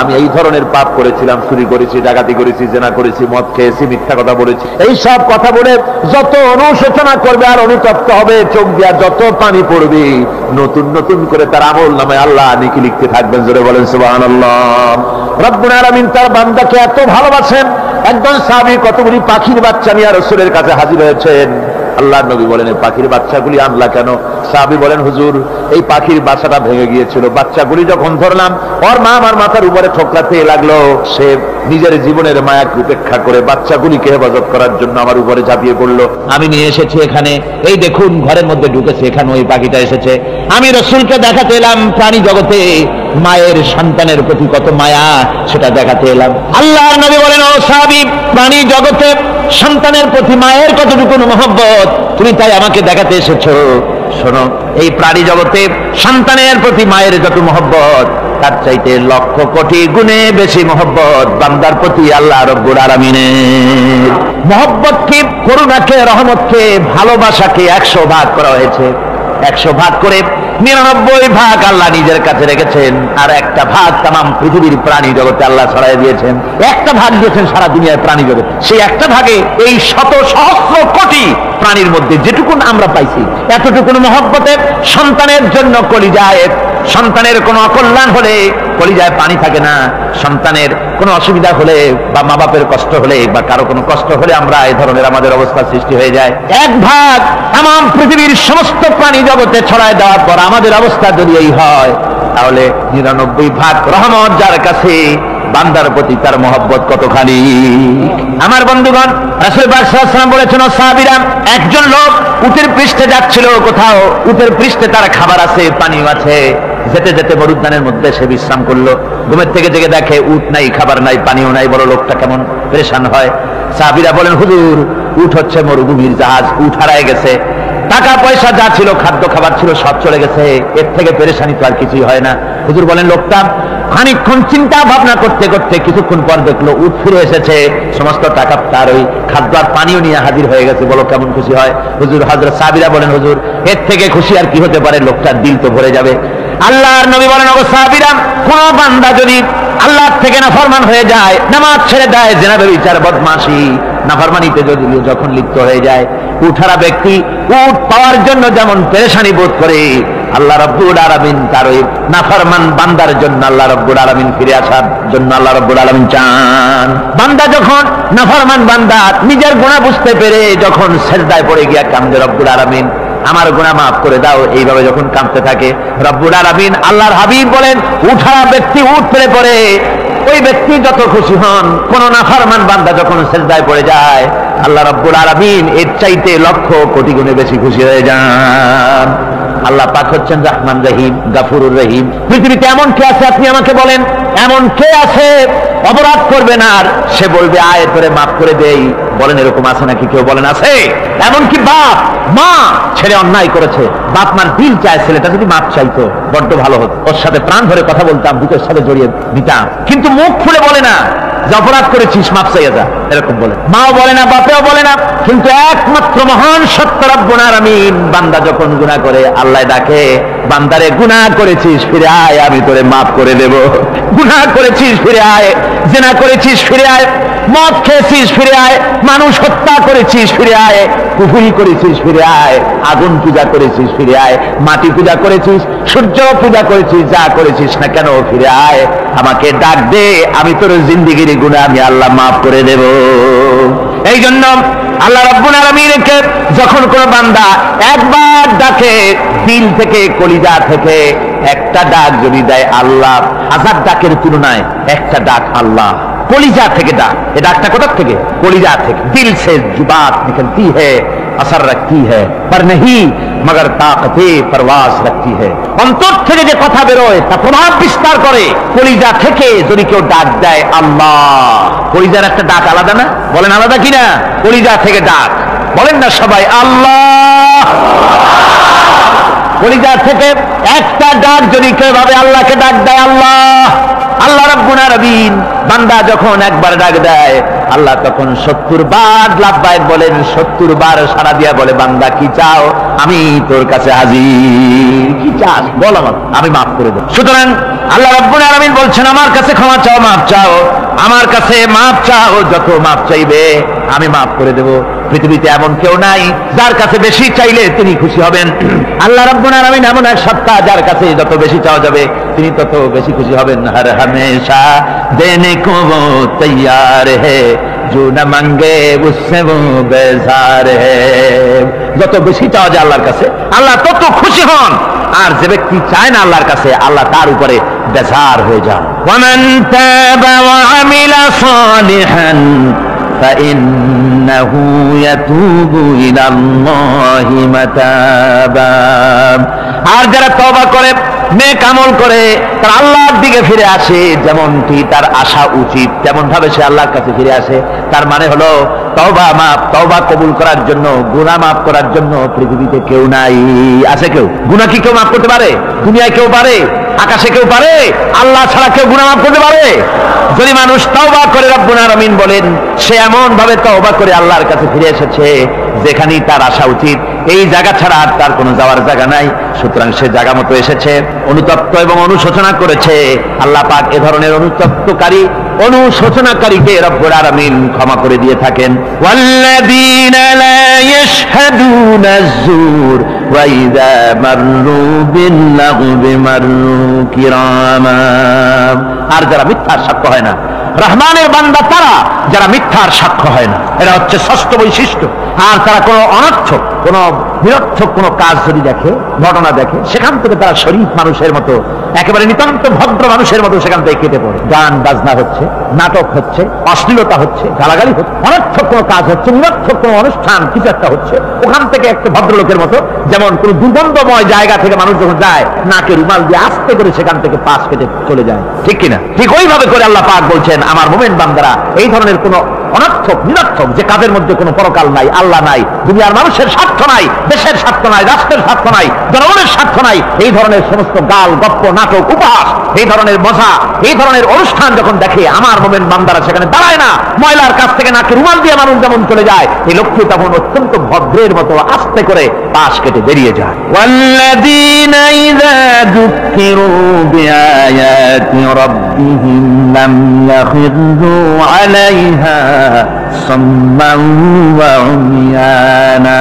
আমি এই ধরনের পাপ করেছিলাম, চুরি করেছি, ডাকাতি করেছি, জেনা করেছি, মদ খেয়েছি, মিথ্যা কথা বলেছি, এই সব কথা বলে যত অনুশোচনা করবে আর অনুতপ্ত হবে, চোখ দিয়া যত পানি পড়বে, নতুন নতুন করে তার আমল নামে আল্লাহ নেকি লিখতে থাকবেন। জোরে বলেন সুবহানাল্লাহ। রব্বুল আলামিন তার বান্দাকে এত ভালোবাসেন, একজন সাহাবী কতগুলি পাখির বাচ্চা নিয়ে রাসূলের কাছে হাজির হয়েছেন। আল্লাহর নবী বলেন, এই পাখির বাচ্চাগুলি আনলা কেন? সাহাবী বলেন, হুজুর এই পাখির বাসাটা ভেঙে গিয়েছিল, বাচ্চাগুলি যখন ধরলাম ওর মা আমার মাথার উপরে ঠোকরাতে লাগলো, সে নিজের জীবনের মায়াকে উপেক্ষা করে বাচ্চাগুলিকে হেফাজত করার জন্য আমার উপরে ঝাঁপিয়ে পড়লো। আমি নিয়ে এসেছি এখানে, এই দেখুন ঘরের মধ্যে ঢুকেছে, এখানে ওই পাখিটা এসেছে। আমি রাসূলকে দেখাতে এলাম প্রাণী জগতে মায়ের সন্তানের প্রতি কত মায়া, সেটা দেখাতে এলাম। আল্লাহর নবী বলেন, ও সাহাবী প্রাণী জগতে সন্তানের প্রতি মায়ের কতটুকু মহব্বত তুমি তাই আমাকে দেখাতে এসেছো। শোনো, এই প্রাণী জগতে সন্তানের প্রতি মায়ের যত মহব্বত তার চাইতে লক্ষ কোটি গুণে বেশি মহব্বত বান্দার প্রতি আল্লাহ রাব্বুল আলামিনের। মহব্বতকে, করুণাকে, রহমতকে, ভালোবাসাকে 100 ভাগ করা হয়েছে। 100 ভাগ করে 99 ভাগ আল্লাহ নিজের কাছে রেখেছেন, আর একটা ভাগ তাম পৃথিবীর প্রাণী জগতে আল্লাহ ছড়াই দিয়েছেন। একটা ভাগ দিয়েছেন সারা দুনিয়ার প্রাণী জগৎ, সেই একটা ভাগে এই শত সহস্র কোটি প্রাণীর মধ্যে যেটুকুন আমরা পাইছি, এতটুকুন মহব্বতের সন্তানের জন্য কলিজায়, সন্তানের কোনো অকল্যাণ হলে কলিজায় পানি থাকে না, সন্তানের কোনো অসুবিধা হলে বা মা বাপের কষ্ট হলে বা কারো কোনো কষ্ট হলে আমরা এই ধরনের আমাদের অবস্থা সৃষ্টি হয়ে যায়। এক ভাগ তাম পৃথিবীর সমস্ত প্রাণী জগতে ছড়ায় দেওয়ার পর আমাদের অবস্থা যদি এই হয়, তাহলে 99 ভাগ রহমত যার কাছে, বান্দার প্রতি তার মহব্বত কতখানি। আমার বন্ধুগণ, রাসূল পাক সাল্লাল্লাহু আলাইহি ওয়াসাল্লাম বলেছেন, সাহাবীরা একজন লোক উটের পৃষ্ঠে যাচ্ছিল কোথাও, উটের পৃষ্ঠে তার খাবার আছে, পানিও আছে, যেতে যেতে মরুদ্যানের মধ্যে সে বিশ্রাম করলো। ঘুমের থেকে জেগে দেখে উট নাই, খাবার নাই, পানিও নাই, বড় লোকটা কেমন পেরেশান হয়। সাহাবীরা বলেন, হুজুর উট হচ্ছে মরুভূমির জাহাজ, উট হারায় গেছে, টাকা পয়সা যা ছিল, খাদ্য খাবার ছিল, সব চলে গেছে। এর থেকে পেরেশানি তো আর কিছুই হয় না। হুজুর বলেন, লোকটা খানিকক্ষণ চিন্তা ভাবনা করতে করতে কিছুক্ষণ পর দেখলো উঠ ফিরে এসেছে, সমস্ত টাকা তার ওই খাদ্য আর পানীয় নিয়ে হাজির হয়ে গেছে। বলো কেমন খুশি হয়? হুজুর হযরত সাহাবীরা বলেন, হুজুর এর থেকে খুশি আর কি হতে পারে? লোকটার দিল তো ভরে যাবে। আল্লাহর নবী বলেন, ওগো সাহাবীরা, কোন বান্দা যদি আল্লাহর থেকে নাফরমান হয়ে যায়, নামাজ ছেড়ে দেয়, জিনা ব্যভিচার বদমাশি নাফরমানিতে যদি যখন লিপ্ত হয়ে যায়, উঠারা ব্যক্তি উঠ পাওয়ার জন্য যেমন পেরেশানি বোধ করে, আল্লাহ রাব্বুল আলামিন তার ওই নাফরমান বান্দার জন্য, আল্লাহ রাব্বুল আলামিন ফিরে আসার জন্য আল্লাহ রাব্বুল আলামিন চান। বান্দা যখন নাফরমান বান্দা নিজের গুনাহ বুঝতে পেরে যখন সিজদায় পড়ে গিয়া কান্দে, রব্বুল আলামিন আমার গুনাহ মাফ করে দাও, এইভাবে যখন কাঁদতে থাকে, রব্বুল আলামিন আল্লাহর হাবিব বলেন, উঠারা ব্যক্তি উঠ ফেলে পড়ে, ওই ব্যক্তি যত খুশি হন। কোন নাফরমান বান্দা যখন সিজদায় পড়ে যায়, আল্লাহ রাব্বুল আলামিন এর চাইতে লক্ষ কোটি গুণে বেশি খুশি হয়ে যান। আল্লাহ পাক হচ্ছেন রহমান রহিম, গাফুরুর রহিম। পৃথিবীতে এমন কে আছে, আপনি আমাকে বলেন, এমন কে আছে অপরাধ করবে না আর সে বলবে আয় তোরে মাফ করে দেই? বলেন এরকম আছে নাকি? কেউ বলেন আছে? এমনকি বাপ মা ছেলে অন্যায় করেছে, বাপ মার দিল চায় ছেলেটা যদি মাপ চাইতো, বড্ড ভালো হতো, ওর সাথে প্রাণ ভরে কথা বলতাম, বুকের সাথে জড়িয়ে দিতাম। কিন্তু মুখ খুলে বলে না যে অপরাধ করেছিস, মাপ চাইয়া যা, এরকম বলে। মাও বলে না, বাপেও বলে না। কিন্তু একমাত্র মহান সত্য রব্বুল আলামিন, বান্দা যখন গুনাহ করে আল্লাহ ডাকে, বান্দারে গুনাহ করেছিস ফিরে আয়, আমি তোরে মাফ করে দেব। গুনাহ করেছিস ফিরে আয়, জিনা করেছিস ফিরে আয়, মদ খেয়েছিস ফিরে আয়, মানুষ হত্যা করেছিস ফিরে আয়, কুফরি করেছিস ফিরে আয়, আগুন পূজা করেছিস ফিরে আয়, মাটি পূজা করেছিস, সূর্য পূজা করেছিস, যা করেছিস না কেন ফিরে আয়, আমাকে ডাক দে, আমি তোর জিন্দেগির গুনাহ আমি আল্লাহ মাফ করে দেব। এই জন্য আল্লাহ রাব্বুল আলামিনকে যখন কোন বান্দা একবার ডাকে, দিল থেকে কলিজা থেকে একটা ডাক যদি দেয়, আল্লাহ হাজার ডাকের তুলনায় একটা ডাক আল্লাহ কলিজা থেকে ডাক। এই ডাকটা কোথা থেকে? কলিজা থেকে। দিল से जो बात निकलती है असर रखती है पर नहीं मगर ताकते परवास रखती है। অন্তর থেকে যে কথা বেরোয় তা প্রভাব বিস্তার করে। কলিজা থেকে যদি কেউ ডাক দেয় আল্লাহ, কলিজার একটা ডাক আলাদা না? বলেন আলাদা কিনা? কলিজা থেকে ডাক, বলেন না সবাই আল্লাহ। কলিজা থেকে একটা ডাক যদি কেউ ভাবে আল্লাহকে ডাক দেয় আল্লাহ, আল্লাহ রাব্বুল আলামিন বান্দা যখন একবার ডাক দেয়, আল্লাহ তখন 70 বার লাব্বাইক বলেন, 70 বার সাড়া দিয়া বলে, বান্দা কি চাও? আমি তোর কাছে হাজির। কি চাস বল, আমি মাফ করে দেব। সুতরাং আল্লাহ রাব্বুল আলামিন বলছেন, আমার কাছে ক্ষমা চাও, মাফ চাও, আমার কাছে মাফ চাও, যত মাফ চাইবে আমি মাফ করে দেব। পৃথিবীতে এমন কেউ নাই যার কাছে বেশি চাইলে তিনি খুশি হবেন। আল্লাহ রাব্বুল আলামিন এমন এক সত্তা, যার কাছে যত বেশি চাওয়া যাবে তিনি তত বেশি খুশি হবেন। হর হমেশা দেনে কো वो तैयार है जो न मांगे उससे वो बेजार है। যত বেশি চাওয়া যায় আল্লাহর কাছে, আল্লাহ তত খুশি হন। আর যে ব্যক্তি চায় না আল্লাহর কাছে, আল্লাহ তার উপরে বেজার হয়ে যান। ওয়ামান তাবা ওয়া আমিলা সালিহান فإنه يتوب إلى الله متابا। আর যারা তওবা করে, নেক আমল করে, তার আল্লাহর দিকে ফিরে আসে, যেমনটি তার আশা উচিত তেমন ভাবে সে আল্লাহর কাছে ফিরে আসে। তার মানে হলো তওবা মাফ, তওবা কবুল করার জন্য, গুনাহ মাফ করার জন্য পৃথিবীতে কেউ নাই। আছে কেউ? গুনাহ কি কেউ মাফ করতে পারে? দুনিয়ায় কেউ পারে? আকাশে কেউ পারে? আল্লাহ ছাড়া কেউ গুনাহ মাফ করতে পারে? যদি মানুষ তওবা করে, রব্বুল আলামিন বলেন সে এমন ভাবে তওবা করে আল্লাহর কাছে ফিরে এসেছে যেখানেই তার আসা উচিত, এই জায়গা ছাড়া আর তার কোনো যাওয়ার জায়গা নাই। সুতরাং সে জায়গা মতো এসেছে, অনুতপ্ত এবং অনুশোচনা করেছে। আল্লাহ পাক এ ধরনের অনুতপ্তকারী, অনুশোচনাকারীকে রব্বুল আলামিন ক্ষমা করে দিয়ে থাকেন। ওয়াল্লাযীনা লা ইয়াশহাদুনা আয-যুর ওয়া ইযা মাররু বিল-লাগবি মাররু কিরামা। আর যারা মিথ্যার সাক্ষ্য হয় না, রহমানের বান্দা তারা যারা মিথ্যার সাক্ষ্য হয় না, এটা হচ্ছে ষষ্ঠ বৈশিষ্ট্য। আর তারা কোনো অনর্থক, কোনো নিরর্থক কোনো কাজ যদি দেখে, ঘটনা দেখে, সেখান থেকে তারা শরীফ মানুষের মতো, একেবারে নিতান্ত ভদ্র মানুষের মতো সেখান থেকে কেটে পড়ে। গান বাজনা হচ্ছে, নাটক হচ্ছে, অশ্লীলতা হচ্ছে, গালাগালি হচ্ছে, অনর্থক কোনো কাজ হচ্ছে, নিরর্থক কোনো অনুষ্ঠান কিছু একটা হচ্ছে, ওখান থেকে একটা ভদ্রলোকের মতো, যেমন কোন দুর্গন্ধময় জায়গা থেকে মানুষ যখন যায়, নাকে রুমাল দিয়ে আস্তে করে সেখান থেকে পাশ কেটে চলে যায়, ঠিক কিনা? ঠিক ওইভাবে করে আল্লাহ পাক বলছেন, আমার মুমিন বান্দারা এই ধরনের কোনো অনর্থক, নিরর্থক যে কাজের মধ্যে কোনো পরকাল নাই, আল্লাহ নাই, দুনিয়ার মানুষের স্বার্থ নাই, দেশে দেশের স্বার্থ নাই, রাষ্ট্রের স্বার্থ নাই, জনগণের স্বার্থ নাই, এই ধরনের সমস্ত গাল গপ্প নাটক উপহাস, এই ধরনের মজা, এই ধরনের অনুষ্ঠান যখন দেখে আমার মোমেন বান্দারা সেখানে দাঁড়ায় না। ময়লার কাছ থেকে নাকে রুমাল দিয়ে মানুষ যেমন চলে যায়, এই লোকটি তখন অত্যন্ত ভদ্রের মতো আস্তে করে পাশ কেটে বেরিয়ে যায়। ওয়াল্লাযীনা ইযা যুক্কিরু বিআয়াতি রাব্বিহিম লাম ইয়াখিরু আলাইহা সাম্মান ওয়া উমিয়ানা।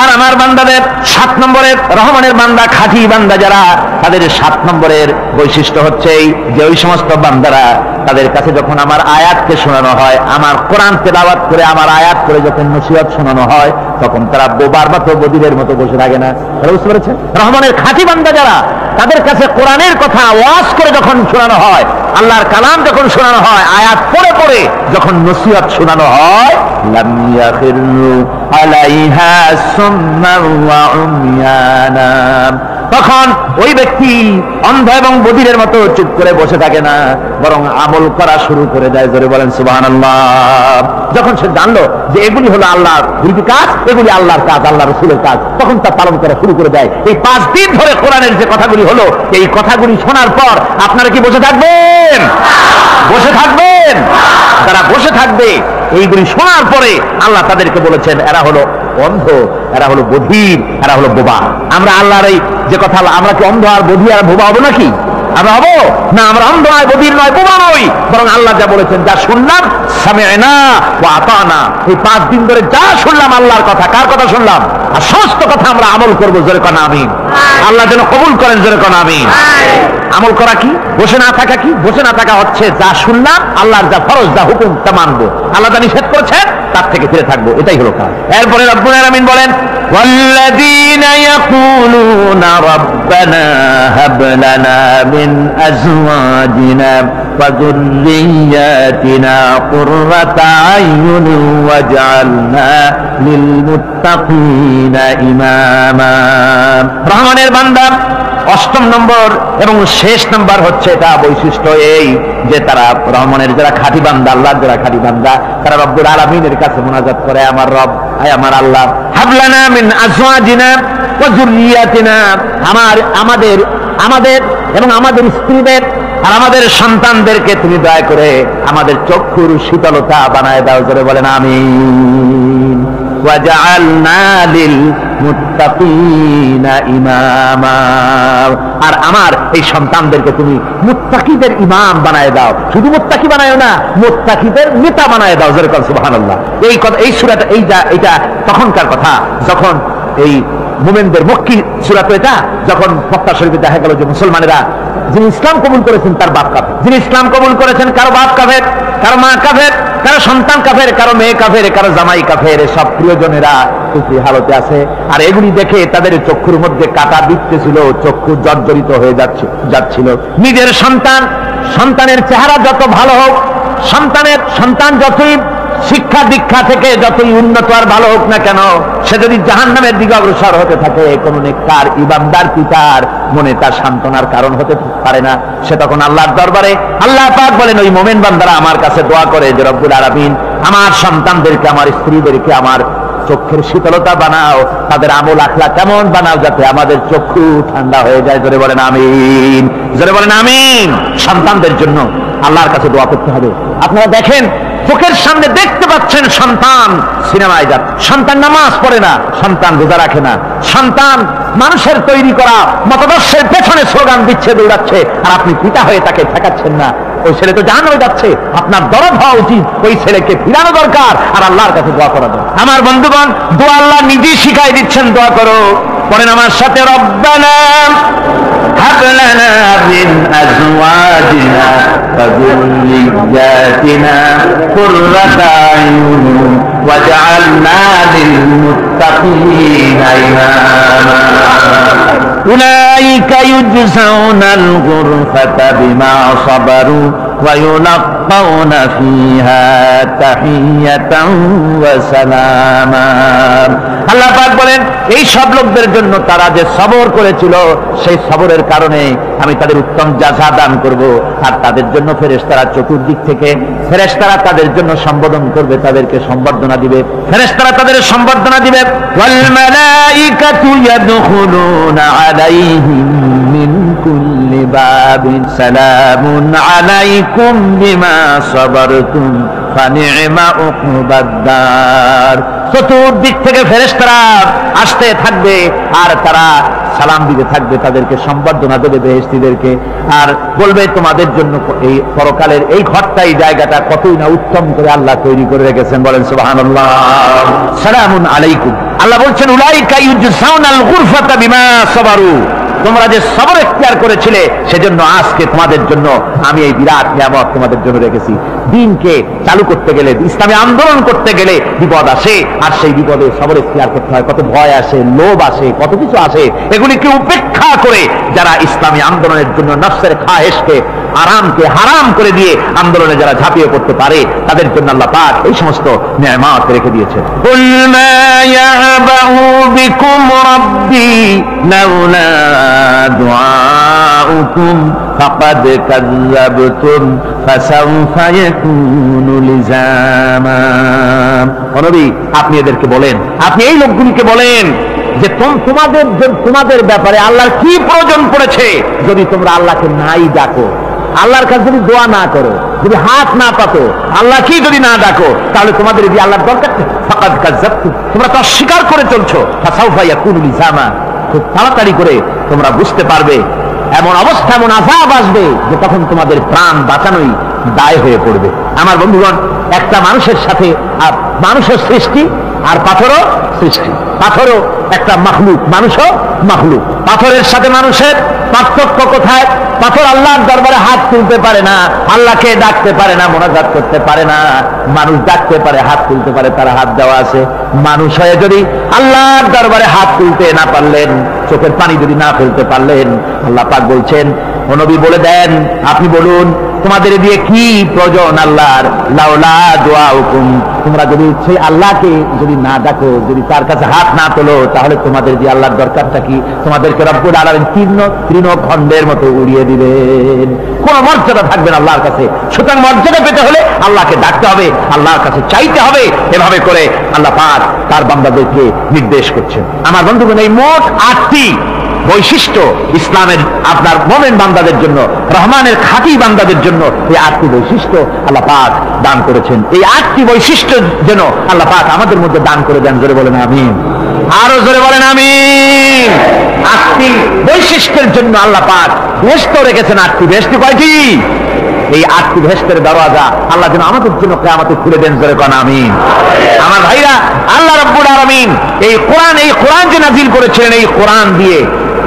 আর আমার বান্দাদের 7 নম্বরের রহমানের বান্দা, খাঁটি বান্দা যারা, তাদের 7 নম্বরের বৈশিষ্ট্য হচ্ছে যে ওই সমস্ত বান্দারা তাদের কাছে যখন আমার আয়াতকে শোনানো হয়, আমার কোরআন তেলাওয়াত করে আমার আয়াত করে যখন নসিহত শোনানো হয়, তখন তারা বোবার মতো বধিরের মতো বসে থাকে না। বুঝতে পেরেছেন? রহমানের খাঁটি বান্দা যারা, তাদের কাছে কোরআনের কথা ওয়াজ করে যখন শোনানো হয়, আল্লাহর কালাম যখন শোনানো হয়, আয়াত পড়ে পড়ে যখন নসিহত শোনানো হয়, লাম ইয়াখিরু আলাইহা সুম্মান ওয়া উমিয়ানা, তখন ওই ব্যক্তি অন্ধ এবং বধিরের মতো চুপ করে বসে থাকে না, বরং আমল করা শুরু করে দেয়। জোরে বলেন সুবহানাল্লাহ। যখন সে জানলো যে এগুলি হলো আল্লাহর বিরোধী কাজ, এগুলি আল্লাহর কাজ, আল্লাহ রাসূলের কাজ, তখন তা পালন করা শুরু করে দেয়। এই 5 দিন ধরে কোরআনের যে কথাগুলি হলো, এই কথাগুলি শোনার পর আপনারা কি বসে থাকবেন? বসে থাকবেন? তারা বসে থাকবে। এইগুলি শোনার পরে আল্লাহ তাদেরকে বলেছেন এরা হলো অন্ধ, এরা হলো বধির, এরা হলো বোবা। আমরা আল্লাহর এই যে কথা, আমরা কি অন্ধ আর বধির আর বোবা হবো নাকি? আমরা হবো না। আমরা অন্ধ নয়, বধির নয়, বোবা নই, বরং আল্লাহ যা বলেছেন, যা শুনলাম সামি'না ওয়া আতানা, এই 5 দিন ধরে যা শুনলাম আল্লাহর কথা, কার কথা শুনলাম? আর সমস্ত কথা আমরা আমল করবো। জোরে কোন আমিন। আল্লাহ যেন কবুল করেন। জোরে কোন আমিন। আমল করা কি? বসে না থাকা কি? বসে না থাকা হচ্ছে যা শুনলাম, আল্লাহর যা ফরজ, যা হুকুম, তা মানবো। আল্লাহ যা নিষেধ করেছেন তার থেকে ফিরে থাকবো, এটাই হলো কাজ। এরপরে রব্বুল আলামিন বলেন, ওয়াল্লাযীনা ইয়াকুলুনা রাব্বানা হাব লানা মিন আজওয়াজিনা ওয়া যুররিয়্যাতিনা কুররাতা আয়ুনিন ওয়াজআলনা লিল মুত্তাকিনা ইমামা। রহমানের বান্দা 8 নম্বর এবং শেষ নম্বর হচ্ছে এটা বৈশিষ্ট্য এই যে তারা রহমানের যারা খাঁটি বান্দা, আল্লাহর যারা খাঁটি বান্দা, তারা রব্বুল আলামিনের কাছে মুনাজাত করে, আমার রব, আয় আমার আল্লাহ, হাবলানা মিন আজওয়াজিনা ওয়া যুররিয়াতিনা, আমাদের এবং আমাদের স্ত্রীদের আর আমাদের সন্তানদেরকে তুমি দয়া করে আমাদের চক্ষুর শীতলতা বানায় দাও। জোরে বলেন আমিন। ওয়াজআলনা লিল মুত্তাকিনা ইমামা, আর আমার এই সন্তানদেরকে তুমি মুত্তাকিদের ইমাম বানায় দাও। শুধু মুত্তাকি বানায় না, মুত্তাকিদের নেতা বানায় দাও। জোরে বলেন সুবহানাল্লাহ। এই কথা, এই সূরাটা, এইটা তখনকার কথা যখন এই মুমিনদের মক্কি সূরা, তো এটা যখন মক্কা শরীফে দেখা গেল যে মুসলমানেরা, যিনি ইসলাম কবুল করেছেন তার বাপ কাফের, যিনি ইসলাম কবুল করেছেন কারো বাপ কাফের, কারো মা কাফের, কারো সন্তান কাফের, কারো মেয়ে কাফের, কারো জামাই কাফের, সব প্রিয়জনেরা কুফরি হালতে আছে। আর এগুলি দেখে তাদের চক্ষুর মধ্যে কাঁটা বিঁধতেছিল, চক্ষু জর্জরিত হয়ে যাচ্ছিল। নিজের সন্তানের চেহারা যত ভালো হোক, সন্তান যতই শিক্ষা দীক্ষা থেকে যতই উন্নত আর ভালো হোক না কেন, সে যদি জাহান্নামের দিকে অগ্রসর হতে থাকে, কোন নেককার ইমানদার পিতার মনে তার সান্ত্বনার কারণ হতে পারে না। সে তখন আল্লাহর দরবারে, আল্লাহ পাক বলেন, ওই মুমিন বান্দারা আমার কাছে দোয়া করে যে রব্বুল আলামিন আমার সন্তানদেরকে, আমার স্ত্রীদেরকে আমার চক্ষের শীতলতা বানাও, তাদের আমল আখলা কেমন বানাও, যাতে আমাদের চক্ষু ঠান্ডা হয়ে যায়। জোরে বলেন আমিন। জোরে বলেন আমিন। সন্তানদের জন্য আল্লাহর কাছে দোয়া করতে হবে। আপনারা দেখেন, চোখের সামনে দেখতে পাচ্ছেন সন্তান সিনেমায় যাচ্ছে, সন্তান নামাজ পড়ে না, সন্তান রোজা রাখে না, সন্তান মানুষের তৈরি করা মতাদর্শের পেছনে স্লোগান দিচ্ছে, দৌড়াচ্ছে, আর আপনি পিতা হয়ে তাকে ঠেকাচ্ছেন না। ওই ছেলে তো জাহান্নামে যাচ্ছে, আপনার দরদ হওয়া উচিত, ওই ছেলেকে ফিরানো দরকার, আর আল্লাহর কাছে দোয়া করা দরকার। আমার বন্ধুগণ, দোয়া আল্লাহ নিজেই শিখাই দিচ্ছেন, দোয়া করো। পড়েন আমার সাথে, রব্বানা হাব লানা মিন আজওয়াজিনা ওয়া যুররিয়্যাতিনা কুররাতা আয়ুনিন ওয়াজআলনা লিল মুত্তাকিনা ইমামা। উলাইকা ইউজজাউনাল গুরফাতা বিমা সাবারু ويلقون فيها تحية وسلاما। আল্লাহ পাক বলেন এই সব লোকদের জন্য তারা যে সবর করেছিল সেই সবরের কারণে আমি তাদের উত্তম জাযা দান করব। আর তাদের জন্য ফেরেশতারা চতুর্দিক থেকে ফেরেশতারা তাদের জন্য সম্বোধন করবে, তাদেরকে সম্বর্ধনা দিবে, ফেরেশতারা তাদের সম্বর্ধনা দিবে। ওয়াল মালাইকাতু ইয়াদখুলুনা আলাইহিম মিন কুল্লি বাবিন সালামুন আলাইকুম বিমা সাবারতুম ফানি'মা উকবাদ-দার। চতুর্দিক থেকে ফেরেশতারা আসতে থাকবে আর তারা সালাম দিতে থাকবে, তাদেরকে সম্বর্ধনা দেবে বেহেশতীদেরকে, আর বলবে তোমাদের জন্য এই পরকালের এই ঘরটা, এই জায়গাটা কতই না উত্তম করে আল্লাহ তৈরি করে রেখেছেন। বলেন সুবহানাল্লাহ। সালামুন আলাইকুম। আল্লাহ বলছেন উলাইকা ইউজসাউনাল গুরফাতা বিমা সাবারু। তোমরা যে সবর ইখতিয়ার করেছিলে সেজন্য আজকে তোমাদের জন্য আমি এই বিরাট নিয়ামত তোমাদের জন্য রেখেছি। দিনকে চালু করতে গেলে, ইসলামী আন্দোলন করতে গেলে বিপদ আসে, আর সেই বিপদে সবর ইখতিয়ার করতে হয়। কত ভয় আসে, লোভ আসে, কত কিছু আসে। এগুলিকে উপেক্ষা করে যারা ইসলামী আন্দোলনের জন্য নফসের খায়েশকে, আরামকে হারাম করে দিয়ে আন্দোলনে যারা ঝাঁপিয়ে পড়তে পারে তাদের জন্য আল্লাহ পাক এই সমস্ত নিয়ামত রেখে দিয়েছেন। কুল মা ইয়াবাউ বিকুম রাব্বি লাউলা দুআউকুম ফাকাদ কাযযাবতুম ফাসাউফা ইয়াকুনু লিজামা। নবী আপনি এদেরকে বলেন, আপনি এই লোকগুলিকে বলেন যে তোমাদের ব্যাপারে আল্লাহর কি প্রয়োজন পড়েছে যদি তোমরা আল্লাহকে নাই ডাকো, আল্লাহর কাছে যদি দোয়া না করো, যদি হাত না পাতো, আল্লাহ কি যদি না ডাকো, তাহলে তোমাদের যদি আল্লাহর দরকার নেই। ফাকাদ কাযযাবতুম, তোমরা তো অস্বীকার করে চলছো। ফাসাউফা ইয়াকুনু লিজামা, খুব তাড়াতাড়ি করে তোমরা বুঝতে পারবে, এমন অবস্থা, এমন আযাব আসবে যে তখন তোমাদের প্রাণ বাঁচানোই দায় হয়ে পড়বে। আমার বন্ধুগণ, একটা মানুষের সাথে মানুষের সৃষ্টি আর পাথরও সৃষ্টি, পাথরও একটা মাখলুক, মানুষও মাখলুক। পাথরের সাথে মানুষের পার্থক্য কোথায়? পাথর আল্লাহর দরবারে হাত তুলতে পারে না, আল্লাহকে ডাকতে পারে না, মোনাজাত করতে পারে না। মানুষ ডাকতে পারে, হাত তুলতে পারে, তার হাত দেওয়া আছে। মানুষ হয়ে যদি আল্লাহর দরবারে হাত তুলতে না পারলেন, চোখের পানি যদি না ফেলতে পারলেন, আল্লাহ পাক বলছেন, ও নবী বলে দেন, আপনি বলুন তোমাদের দিয়ে কি প্রয়োজন আল্লাহর? লাউলা দুআউকুম, তোমরা যদি সেই আল্লাহকে যদি না ডাকো, যদি তার কাছে হাত না তোলো, তাহলে তোমাদের দিয়ে আল্লাহর দরকারটা কি? তোমাদেরকে রব্বুল আলামিন তৃণখণ্ডের মতো উড়িয়ে দিবেন, কোন মর্যাদা থাকবে না আল্লাহর কাছে। সুতরাং মর্যাদা পেতে হলে আল্লাহকে ডাকতে হবে, আল্লাহর কাছে চাইতে হবে। এভাবে করে আল্লাহ পাক তার বান্দাদেরকে নির্দেশ করছেন। আমার বন্ধুগণ, এই মোট 8টি বৈশিষ্ট্য ইসলামের আপনার মুমিন বান্দাদের জন্য, রহমানের খাঁটি বান্দাদের জন্য এই 8টি বৈশিষ্ট্য আল্লাহ পাক দান করেছেন। এই 8টি বৈশিষ্ট্য যেন আল্লাহ পাক আমাদের মধ্যে দান করে দেন। জোরে বলেন আমিন, আরো জোরে বলেন আমিন। 8টি বৈশিষ্ট্যের জন্য আল্লাহ পাক বেহেশত রেখেছেন। 8টি বেহেশত কয়টি? এই 8টি বেহেশতের দরওয়াজা আল্লাহ যেন আমাদের জন্য কিয়ামতে খুলে দেন। জোরে কোন আমিন। আমার ভাইরা, আল্লাহ রাব্বুল আলামিন এই কোরআন যে নাযিল করেছিলেন, এই কোরআন দিয়ে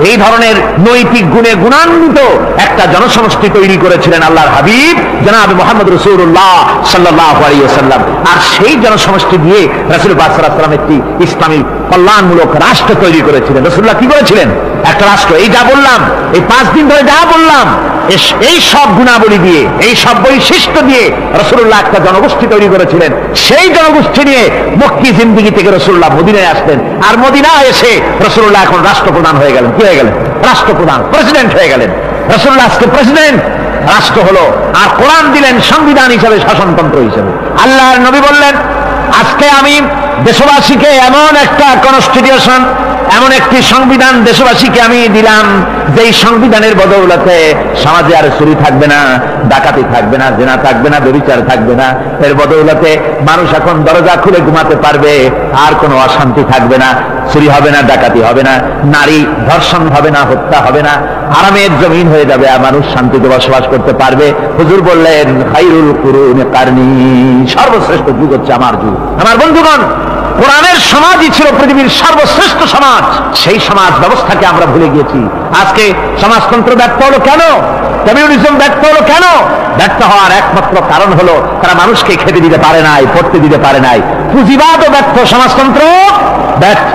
এই ধরনের নৈতিক গুণে গুণান্বিত একটা জনসমষ্টি তৈরি করেছিলেন আল্লাহর হাবিব জনাব মুহাম্মদ রাসূলুল্লাহ সাল্লাল্লাহু আলাইহি ওয়াসাল্লাম। আর সেই জনসমষ্টি দিয়ে রাসূল পাক সাল্লাল্লাহু আলাইহি ওয়াসাল্লাম একটি ইসলামী কল্যাণমূলক রাষ্ট্র তৈরি করেছিলেন। রাসূলুল্লাহ কি করেছিলেন? একটা রাষ্ট্র, এই যা বললাম, এই 5 দিন ধরে যা বললাম, এই সব গুণাবলী দিয়ে, এই সব বৈশিষ্ট্য দিয়ে রাসূলুল্লাহ একটা জনগোষ্ঠী তৈরি করেছিলেন। সেই জনগোষ্ঠী নিয়ে মক্কি জিন্দেগি থেকে রাসূলুল্লাহ মদিনায় আসলেন। আর মদিনায় এসে রাসূলুল্লাহ এখন রাষ্ট্রপ্রধান হয়ে গেলেন। কি হয়ে গেলেন? রাষ্ট্রপ্রধান, প্রেসিডেন্ট হয়ে গেলেন। রাসূলুল্লাহ আজকে প্রেসিডেন্ট, রাষ্ট্র হলো। আর কোরআন দিলেন সংবিধান হিসেবে, শাসনতন্ত্র হিসেবে। আল্লাহর নবী বললেন, আজকে আমি দেশবাসীকে এমন একটা কনস্টিটিউশন, এমন একটি সংবিধান দেশবাসীকে আমি দিলাম, যেই সংবিধানের বদৌলতে সমাজে আর চুরি থাকবে না, ডাকাতি থাকবে না, জেনা থাকবে না, ব্যভিচার থাকবে না। এর বদৌলতে মানুষ এখন দরজা খুলে ঘুমাতে পারবে, আর কোনো অশান্তি থাকবে না, চুরি হবে না, ডাকাতি হবে না, নারী ধর্ষণ হবে না, হত্যা হবে না, আরামের জমিন হয়ে যাবে, আর মানুষ শান্তিতে বসবাস করতে পারবে। হুজুর বললেন, খায়রুল কুরুনি কারনি, সর্বশ্রেষ্ঠ যুগ হচ্ছে আমার যুগ। আমার বন্ধুগণ, কোরআনের সমাজই ছিল পৃথিবীর সর্বশ্রেষ্ঠ সমাজ। সেই সমাজ ব্যবস্থাকে আমরা ভুলে গিয়েছি। আজকে সমাজতন্ত্র ব্যর্থ হলো কেন? কমিউনিজম ব্যর্থ হলো কেন? ব্যর্থ হওয়ার একমাত্র কারণ হলো তারা মানুষকে খেতে দিতে পারে নাই, পড়তে দিতে পারে নাই। পুঁজিবাদও ব্যর্থ, সমাজতন্ত্র ব্যর্থ।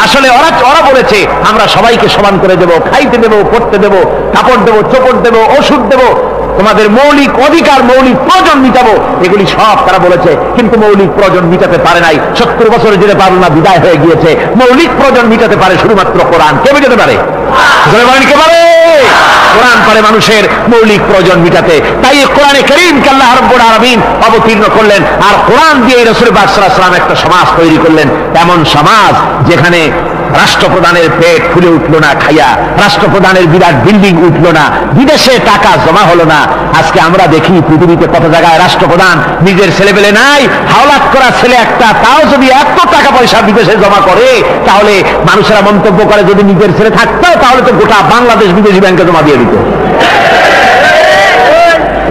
আসলে ওরা বলেছে আমরা সবাইকে সমান করে দেব, খাইতে দেব, পড়তে দেব, কাপড় দেব, চোপড় দেব, ওষুধ দেব, তোমাদের মৌলিক অধিকার, মৌলিক প্রয়োজন মিটাবো, এগুলি সব তারা বলেছে, কিন্তু মৌলিক প্রয়োজন মিটাতে পারে নাই। 70 বছরে জেলে পারুনা বিদায় হয়ে গিয়েছে। মৌলিক প্রয়োজন মিটাতে পারে শুধুমাত্র কোরআন। কে মিটাতে পারে? কে পারে? কোরআন পারে মানুষের মৌলিক প্রয়োজন মিটাতে। তাই কোরআনে কারীমকে আল্লাহ রাব্বুল আলামিন অবতীর্ণ করলেন, আর কোরআন দিয়ে রাসূল পাক সাল্লাল্লাহু আলাইহি ওয়াসাল্লাম একটা সমাজ তৈরি করলেন, এমন সমাজ যেখানে রাষ্ট্রপ্রধানের পেট ফুলে উঠলো না খাইয়া, রাষ্ট্রপ্রধানের বিরাট বিল্ডিং উঠলো না, বিদেশে টাকা জমা হলো না। আজকে আমরা দেখি পৃথিবীতে কত জায়গায় রাষ্ট্রপ্রধান নিজের ছেলেপেলে নাই, হাওলাত করা ছেলে একটা, তাও যদি এত টাকা পয়সা বিদেশে জমা করে, তাহলে মানুষেরা মন্তব্য করে যদি নিজের ছেলে থাকতো তাহলে তো গোটা বাংলাদেশ বিদেশি ব্যাংকে জমা দিয়ে দিত।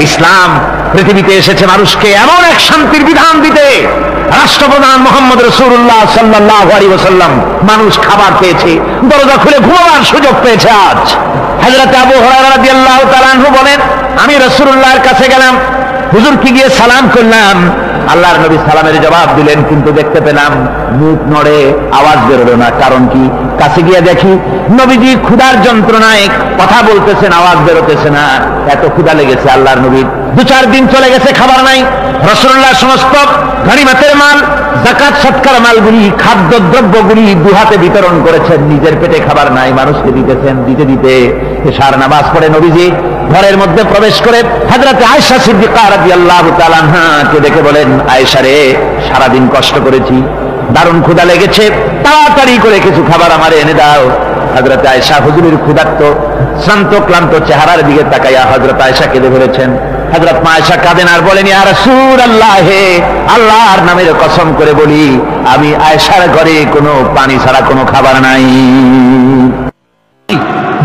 ইসলাম পৃথিবীতে এসেছে মানুষকে এমন এক শান্তির বিধান দিতে। রাষ্ট্রপ্রধান মুহাম্মদ রাসূলুল্লাহ সাল্লাল্লাহু আলাইহি ওয়াসাল্লাম মানুষ খাবার পেয়েছে, দরজা খুলে ঘুমাবার সুযোগ পেয়েছে। আজ হযরত আবু হুরায়রা রাদিয়াল্লাহু তাআলা আনহু বলেন, আমি রাসূলুল্লাহর কাছে গেলাম, হুজুরকে গিয়ে সালাম করলাম। আল্লাহর নবী সালামের জবাব দিলেন, কিন্তু দেখতে পেলাম মুখ নড়ে, আওয়াজ বেরোলো না। কারণ কি? কাছে গিয়ে দেখি নবীজি ক্ষুধার যন্ত্রণায় কথা বলতেছেন, আওয়াজ বেরোতেছে না। এত ক্ষুধা লেগেছে আল্লাহর নবীর। 2-4 দিন চলে গেছে, খাবার নাই। রাসূলুল্লাহ সমস্ত গনিমতের মাল, যাকাত সদকার মালগুলি, খাদ্য দ্রব্যগুলি দুহাতে বিতরণ করেছেন। নিজের পেটে খাবার নাই, মানুষকে দিতেছেন। দিতে দিতে এশার নামাজ পড়ে নবীজি ঘরের মধ্যে প্রবেশ করে হযরত আয়েশা সিদ্দিকা রাদিয়াল্লাহু তাআলা আনহাকে দেখে বলেন, আয়েশা রে, সারাদিন কষ্ট করেছি, দারুণ ক্ষুধা লেগেছে, তাড়াতাড়ি করে কিছু খাবার আমারে এনে দাও। হযরত আয়েশা হুজুরের ক্ষুধার্ত শ্রান্ত ক্লান্ত চেহারার দিকে তাকাইয়া হযরত আয়েশা কেঁদে ফেলেছেন। হযরত আয়েশা কাঁদেন আর বলেন, ইয়া রাসূলুল্লাহ, হে আল্লাহর নামের কসম করে বলি, আমি আয়েশার ঘরে কোনো পানি ছাড়া কোনো খাবার নাই।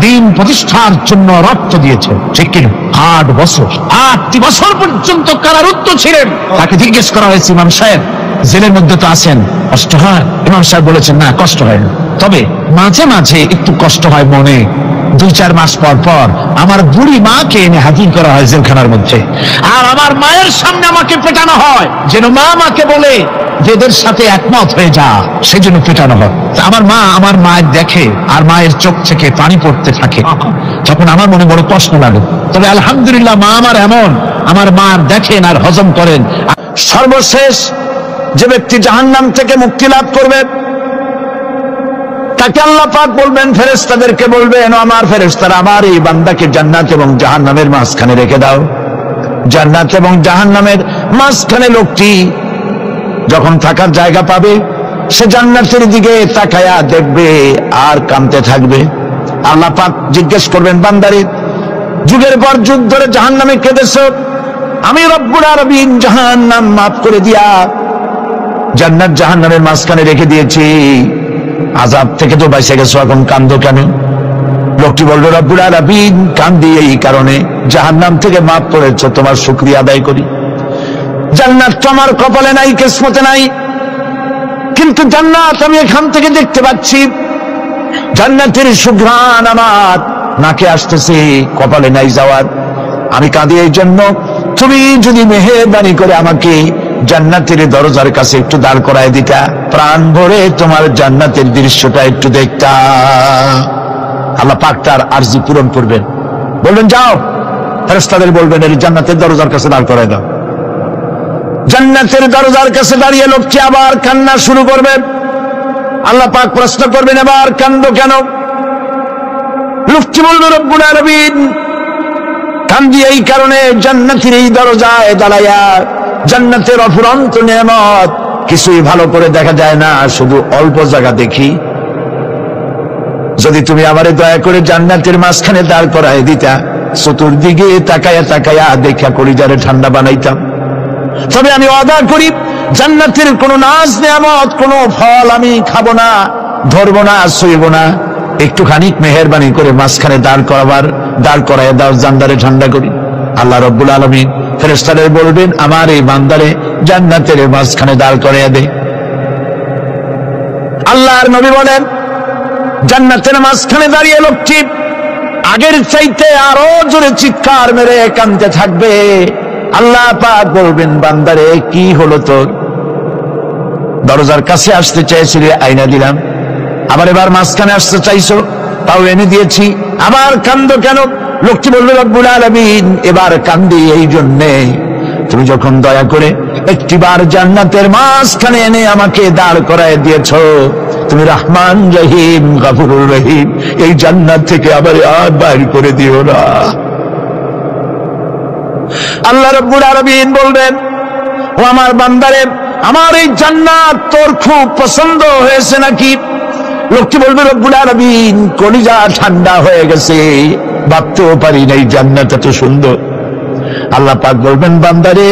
দিন প্রতিষ্ঠার জন্য রক্ত দিয়েছে, ঠিক কিনা? 8 বছর, 8 বছর পর্যন্ত কারারুদ্ধ ছিলেন। তাকে জিজ্ঞেস করা হয়েছে, ইমাম সাহেব জেলের মধ্যে তো আছেন, কষ্ট হয়? ইমাম সাহেব বলেছেন, না, কষ্ট হয় না, তবে মাঝে মাঝে একটু কষ্ট হয় মনে। 2-4 মাস পর পর আমার বুড়ি মাকে এনে হাজির করা হয় জেলখানার মধ্যে, আর আমার মায়ের সামনে আমাকে পেটানো হয়, যেন মা আমাকে বলে যে এদের সাথে একমত হয়ে যা, সেজন্য পেটানো হয়। আমার মা আমার মায়ের দেখে, আর মায়ের চোখ থেকে পানি পড়তে থাকে, তখন আমার মনে বড় কষ্ট লাগে। তবে আলহামদুলিল্লাহ, মা আমার এমন, আমার মা দেখেন আর হজম করেন। সর্বশেষ যে ব্যক্তি জাহান্নাম থেকে মুক্তি লাভ করবে, তাকে আল্লাহ পাক বলবেন, ফেরেশতাদেরকে বলবেন, আমার ফেরেশতারা আমার এই বান্দাকে জান্নাত এবং জাহান্নামের মাঝখানে রেখে দাও। জান্নাত এবং জাহান্নামের মাঝখানে লোকটি যখন থাকার জায়গা পাবে, সে জান্নাতের দিকে তাকায়া দেখবে আর কাঁদতে থাকবে। আল্লাহ পাক জিজ্ঞেস করবেন, বান্দারে, যুগের পর যুগ ধরে জাহান্নামে কেঁদেছো, আমি রব্বুল আলামিন জাহান্নাম মাফ করে দিয়া জান্নাত জাহান্নামের মাঝখানে রেখে দিয়েছি, আযাব থেকে তো বেঁচে গেছো, এখন কান্দো কেন? লোকটি বলল, রব্বুল আলামিন, কান্দি এই কারণে, জাহান্নাম থেকে মাফ করেছো, তোমার শুকরিয়া আদায় করি। জান্নাত তো আমার কপালে নাই, কিসমতে নাই, কিন্তু জান্নাত আমি এখান থেকে দেখতে পাচ্ছি, জান্নাতের সুঘ্রাণ আমার নাকে আসতেছে, কপালে নাই যাওয়ার। আমি কাঁদি এই জন্য, তুমি যদি মেহেরবানি করে আমাকে জান্নাতের দরজার কাছে একটু দাঁড় করায় দিতা, প্রাণ ভরে তোমার জান্নাতের দৃশ্যটা একটু দেখতা। আল্লাহ পাক তার আরজি পূরণ করবেন, বলবেন, যাও। ফেরেশতাদের বলবেন, এই জান্নাতের দরজার কাছে দাঁড় করায় দাও। জান্নাতের দরজার কাছে দাঁড়িয়ে লোকটি আবার কান্না শুরু করবে। আল্লাহ পাক প্রশ্ন করবেন, এবার কান্দো কেন? লোকটি বলবে, রব্বুল আলামিন, কান্দি এই কারণে, জান্নাতের এই দরজায় দাঁড়াইয়া জান্নাতের অফুরন্ত নেয়ামত কিছুই ভালো করে দেখা যায় না, শুধু অল্প জায়গা দেখি। যদি তুমি আমারে দয়া করে জান্নাতের মাঝখানে দাঁড় করায় দিতা, চতুর্দিকে তাকায়া তাকায়া দেখা কলিজারে ঠান্ডা বানাইতাম। তবে আমি ওয়াদা করি, জান্নাতের কোন নাজ নেয়ামত, কোন ফল আমি খাবো না, ধরবো না, ছুঁইব না। একটুখানি মেহেরবানি করে মাঝখানে দাঁড় করায় দাও, জান্নারে ঠান্ডা করি। আল্লাহ রব্বুল আলামিন ফেরেশতাদের বলবেন, আমার এই বান্দারে জান্নাতের মাঝখানে দাঁড় করাইয়া দে। আল্লাহর নবী বলেন, জান্নাতের মাঝখানে দাঁড়িয়ে লোকটি আগের চাইতে আরো জোরে চিৎকার মেরে কাঁদতে থাকবে। আল্লাহ পাক বলবেন, বান্দারে, কি হলো তোর? দরজার কাছে আসতে চাইছিলে, আইনা দিলাম। আবার এবার মাঝখানে আসতে চাইছো, তাও এনে দিয়েছি, আবার কান্দো কেন? লোকটি বলল, রব্বুল আলামিন, এবার কান্দি এই জন্যে, তুমি যখন দয়া করে একটিবার জান্নাতের মাঝখানে এনে আমাকে দাঁড় করায় দিয়েছ, তুমি রহমান রহিম গফুরুর রহিম, এই জান্নাত থেকে আবার আর বাইর করে দিও না। আল্লাহ রাব্বুল আলামিন বলবেন, ও আমার বান্দারে, আমার এই জান্নাত তোর খুব পছন্দ হয়েছে নাকি? লোকটি বলবে, রব্বুল আলামিন, কলিজা ঠান্ডা হয়ে গেছে, ভাবতেও পারি না এই জান্নাত এত সুন্দর। আল্লাহ পাক বলবেন, বান্দারে,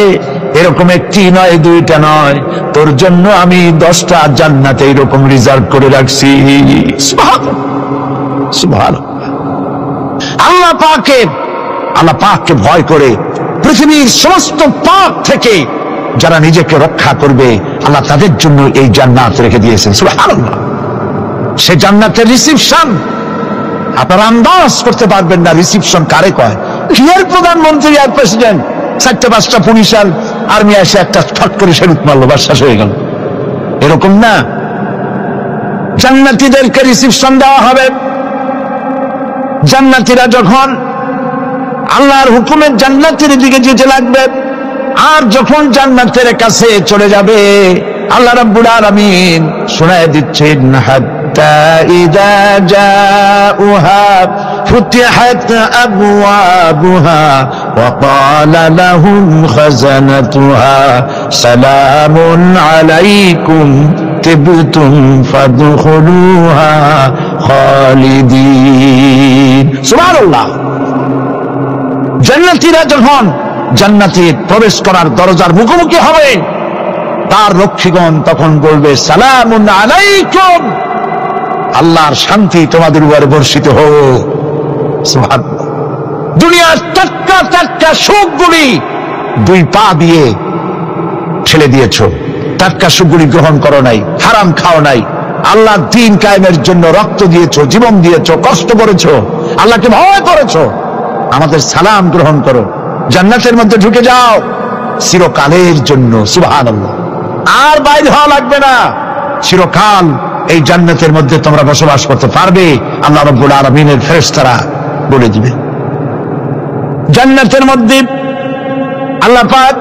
এরকম একটি নয়, দুইটা নয়, তোর জন্য আমি 10টা জান্নাত এইরকম রিজার্ভ করে রাখছি। সুবহানাল্লাহ। আল্লাহ পাককে ভয় করে পৃথিবীর সমস্ত পাপ থেকে যারা নিজেকে রক্ষা করবে, আল্লাহ তাদের জন্য এই জান্নাত রেখে দিয়েছেন। সুবহানাল্লাহ। সে জান্নাতের রিসিপশন আপনারা আন্দাজ করতে পারবেন না। রিসিপশন কারে কয়? কি এর প্রধানমন্ত্রী আর প্রেসিডেন্ট, 4-5টা পুলিশ আর আর্মি এসে একটা ফট করে সেরুত মারলো, বাস শেষ হয়ে গেল, এরকম না। জান্নাতীদেরকে রিসিপশন দেওয়া হবে। জান্নাতীরা যখন আল্লাহর হুকুমে জান্নাতের দিকে যেতে লাগবে, আর যখন জান্নাতের কাছে চলে যাবে, আল্লাহ রাব্বুল আলামিন শোনায় দিচ্ছেন, হাত্তা ইযা জাউহা ফুতিহাত আবওয়াবুহা ওয়া ক্বালা লাহুম খাযানাতুহা সালামুন আলাইকুম তিবতুম ফাদখুলুহা খালিদিন। সুবহানাল্লাহ। জান্নাতীরা যখন জান্নাতে প্রবেশ করার দরজার মুখোমুখি হবে, তার রক্ষীগণ তখন বলবে, সালামুন আলাইকুম, আল্লাহর শান্তি তোমাদের উপরে বর্ষিত হোক। সুবহানাল্লাহ। দুনিয়ার টাটকা সুখগুলি 2 পা দিয়ে ঠেলে দিয়েছ, টাটকা সুখগুলি গ্রহণ করো নাই, হারাম খাও নাই, আল্লাহর দ্বীন কায়েমের জন্য রক্ত দিয়েছ, জীবন দিয়েছ, কষ্ট করেছ, আল্লাহকে ভয় করেছ। আমাদের সালাম গ্রহণ করো, জান্নাতের মধ্যে ঢুকে যাও চিরকালের জন্য। সুবহানাল্লাহ। আর বাইরে হওয়া লাগবে না, চিরকাল এই জান্নাতের মধ্যে তোমরা বসবাস করতে পারবে, আল্লাহ রাব্বুল আলামিনের ফেরেশতারা বলে দিবে। জান্নাতের মধ্যে আল্লাহ পাক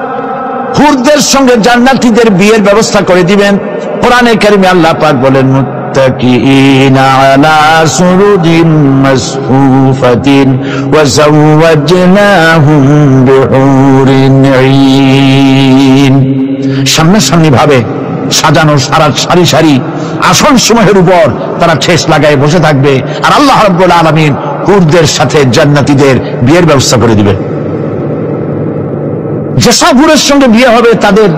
হুরদের সঙ্গে জান্নাতীদের বিয়ের ব্যবস্থা করে দিবেন। কোরআনে কারিমে আল্লাহ পাক বলেন, মুত্তাকিইনা আলা সুরুদিন মাসফুফাতিন ওয়া যাওয়াজনাহুম বিহুরিন ঈন। সামনাসামনি ভাবে সাজানো সারি সারি আসন সমূহের উপর তারা ঠেস লাগায় বসে থাকবে, আর আল্লাহ রাব্বুল আলামিন হুরদের সাথে জান্নাতীদের বিয়ের ব্যবস্থা করে দিবেন। যেসব হুরের সঙ্গে বিয়ে হবে তাদের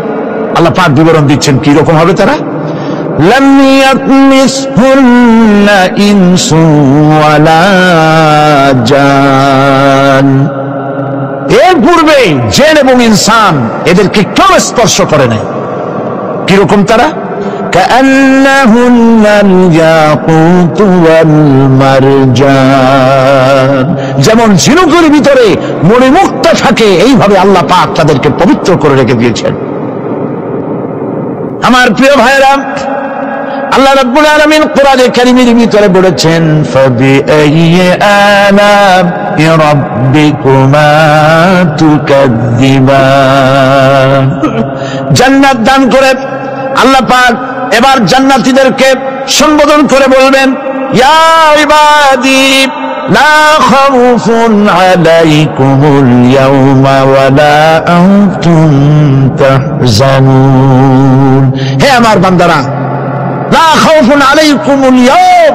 আল্লাহ পাক বিবরণ দিচ্ছেন কি রকম হবে তারা। লাম ইয়াতমিসহুন্না ইনসু ওয়ালা জান। এর পূর্বে জিন এবং ইনসান এদেরকে কেউ স্পর্শ করে নাই। কিরকম তারা? কাআন্নাহুন্নাল ইয়াকুতু ওয়াল মারজান। যেমন ঝিনুকের ভিতরে মণিমুক্ত থাকে, এইভাবে আল্লাহ পাক তাদেরকে পবিত্র করে রেখে দিয়েছেন। আমার প্রিয় ভাইরা, আল্লাহ রাব্বুল আলামিন কোরআনে কারীমের ভিতরে বলেছেন, ফাবিআইয়ি আলা'i রাব্বিকুমা তুকাযযিবান। জান্নাত দান করে আল্লাহ পাক এবার জান্নাতীদেরকে সম্বোধন করে বলবেন, ইয়া ইবাদি লা খাউফুন আলাইকুমুল ইয়াওমা ওয়া লা আনতুম তাহজানুন। হে আমার বান্দারা, লা খাউফুন আলাইকুমুল ইয়াওম,